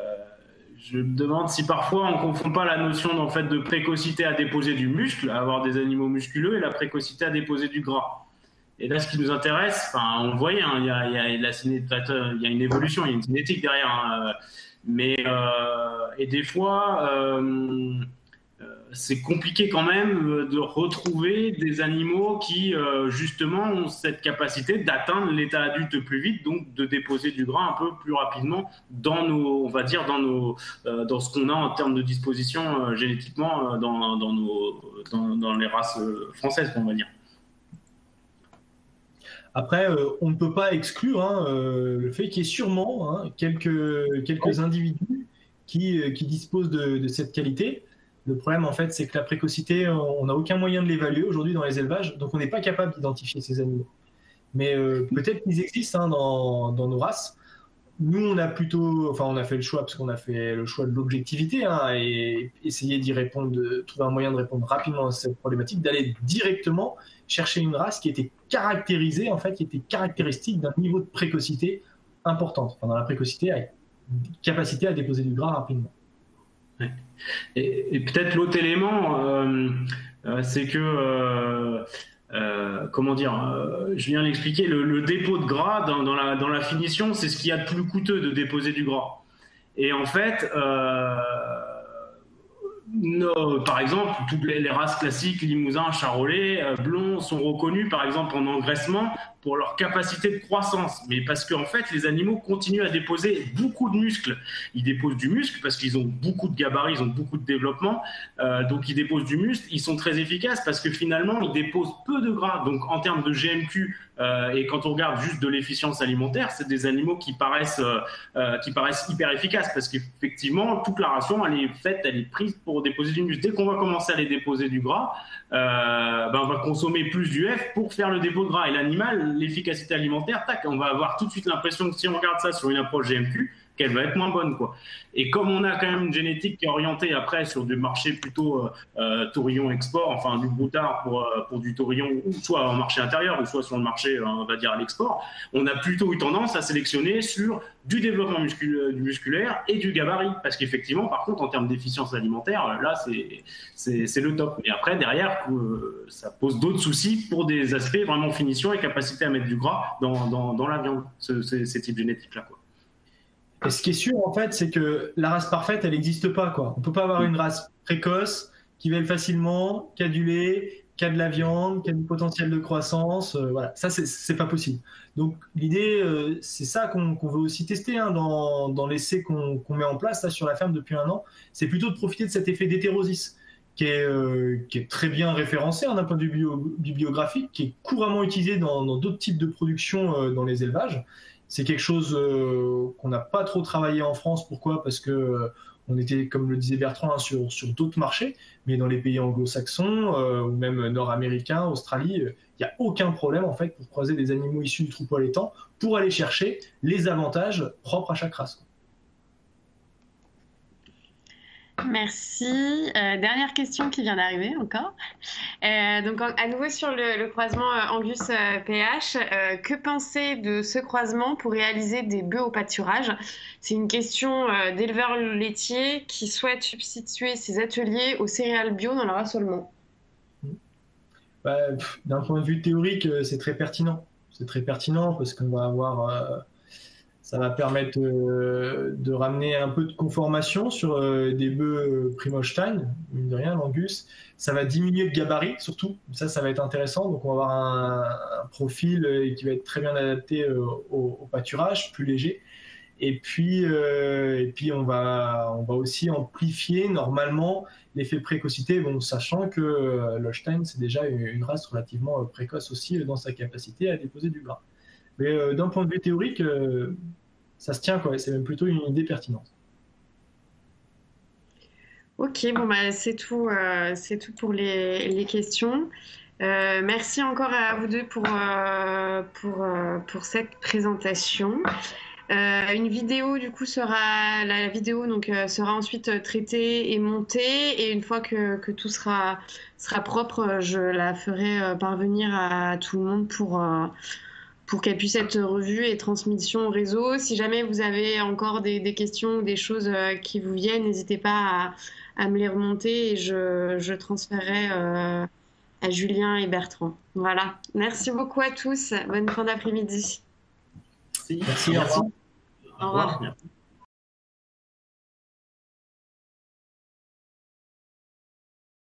je me demande si parfois on confond pas la notion en fait de précocité à déposer du muscle, à avoir des animaux musculeux, et la précocité à déposer du gras. Et là, ce qui nous intéresse, on le voyait, hein, il y a une évolution, il y a une cinétique derrière, hein, et des fois, c'est compliqué quand même de retrouver des animaux qui justement ont cette capacité d'atteindre l'état adulte plus vite, donc de déposer du gras un peu plus rapidement dans nos, on va dire dans ce qu'on a en termes de disposition génétiquement dans les races françaises, on va dire. Après, on ne peut pas exclure le fait qu'il y ait sûrement quelques individus qui disposent de cette qualité. Le problème, en fait, c'est que la précocité, on n'a aucun moyen de l'évaluer aujourd'hui dans les élevages, donc on n'est pas capable d'identifier ces animaux. Mais peut-être qu'ils existent dans nos races. Nous, on a fait le choix, parce qu'on a fait le choix de l'objectivité, et essayer d'y répondre, de trouver un moyen de répondre rapidement à cette problématique, d'aller directement chercher une race qui était caractérisée, en fait, qui était caractéristique d'un niveau de précocité importante. Enfin, dans la précocité, avec capacité à déposer du gras rapidement. Ouais. Et peut-être l'autre élément, c'est que, comment dire, je viens d'expliquer, le dépôt de gras dans la finition, c'est ce qu'il y a de plus coûteux de déposer du gras. Et en fait, par exemple, toutes les races classiques, Limousin, Charolais, Blond, sont reconnus, par exemple, en engraissement pour leur capacité de croissance. Mais parce qu'en fait, les animaux continuent à déposer beaucoup de muscles. Ils déposent du muscle parce qu'ils ont beaucoup de gabarits, ils ont beaucoup de développement. Donc, ils déposent du muscle. Ils sont très efficaces parce que finalement, ils déposent peu de gras. Donc, en termes de GMQ, et quand on regarde juste de l'efficience alimentaire, c'est des animaux qui paraissent hyper efficaces parce qu'effectivement, toute la ration, elle est prise pour déposer du muscle. Dès qu'on va commencer à les déposer du gras, on va consommer plus d'UF pour faire le dépôt de gras. Et l'animal, l'efficacité alimentaire, on va avoir tout de suite l'impression que si on regarde ça sur une approche GMQ, qu'elle va être moins bonne, quoi. Et comme on a quand même une génétique qui est orientée après sur du marché plutôt taurillon export, enfin du broutard pour du taurillon, ou soit en marché intérieur, ou soit sur le marché, on va dire à l'export, on a plutôt eu tendance à sélectionner sur du développement musculaire et du gabarit. Parce qu'effectivement, par contre, en termes d'efficience alimentaire, là, c'est le top. Et après, derrière, ça pose d'autres soucis pour des aspects vraiment finition et capacité à mettre du gras dans la viande, ces types génétiques-là, quoi. Et ce qui est sûr, en fait, c'est que la race parfaite, elle n'existe pas, quoi. On ne peut pas avoir une race précoce qui vèle facilement, qui a du lait, qui a de la viande, qui a du potentiel de croissance. Voilà, ça, c'est pas possible. Donc, l'idée, c'est ça qu'on veut aussi tester dans l'essai qu'on met en place là, sur la ferme depuis 1 an. C'est plutôt de profiter de cet effet d'hétérosis qui est très bien référencé d'un point de vue bibliographique, qui est couramment utilisé dans d'autres types de production dans les élevages. C'est quelque chose qu'on n'a pas trop travaillé en France. Pourquoi? Parce que on était, comme le disait Bertrand, sur d'autres marchés, mais dans les pays anglo-saxons ou même nord-américains, Australie, il n'y a aucun problème en fait pour croiser des animaux issus du troupeau allaitant pour aller chercher les avantages propres à chaque race. Merci. Dernière question qui vient d'arriver encore. Donc à nouveau sur le croisement Angus-PH, que penser de ce croisement pour réaliser des bœufs au pâturage? C'est une question d'éleveurs laitiers qui souhaitent substituer ces ateliers aux céréales bio dans leur assolement. D'un point de vue théorique, c'est très pertinent. C'est très pertinent parce qu'on va avoir... ça va permettre de ramener un peu de conformation sur des bœufs Primostein, mine de rien, l'Angus. Ça va diminuer le gabarit, surtout. Ça va être intéressant. Donc, on va avoir un profil qui va être très bien adapté au pâturage, plus léger. Et puis on va aussi amplifier normalement l'effet précocité, sachant que l'Holstein, c'est déjà une race relativement précoce aussi dans sa capacité à déposer du gras. Mais d'un point de vue théorique, ça se tient, quoi. C'est même plutôt une idée pertinente. Ok, c'est tout pour les questions. Merci encore à vous deux pour cette présentation. Une vidéo du coup la vidéo donc sera ensuite traitée et montée, et une fois que tout sera propre, je la ferai parvenir à tout le monde pour qu'elle puisse être revue et transmission au réseau. Si jamais vous avez encore des questions ou des choses qui vous viennent, n'hésitez pas à me les remonter, et je transférerai à Julien et Bertrand. Voilà. Merci beaucoup à tous. Bonne fin d'après-midi. Merci. Au revoir. Merci.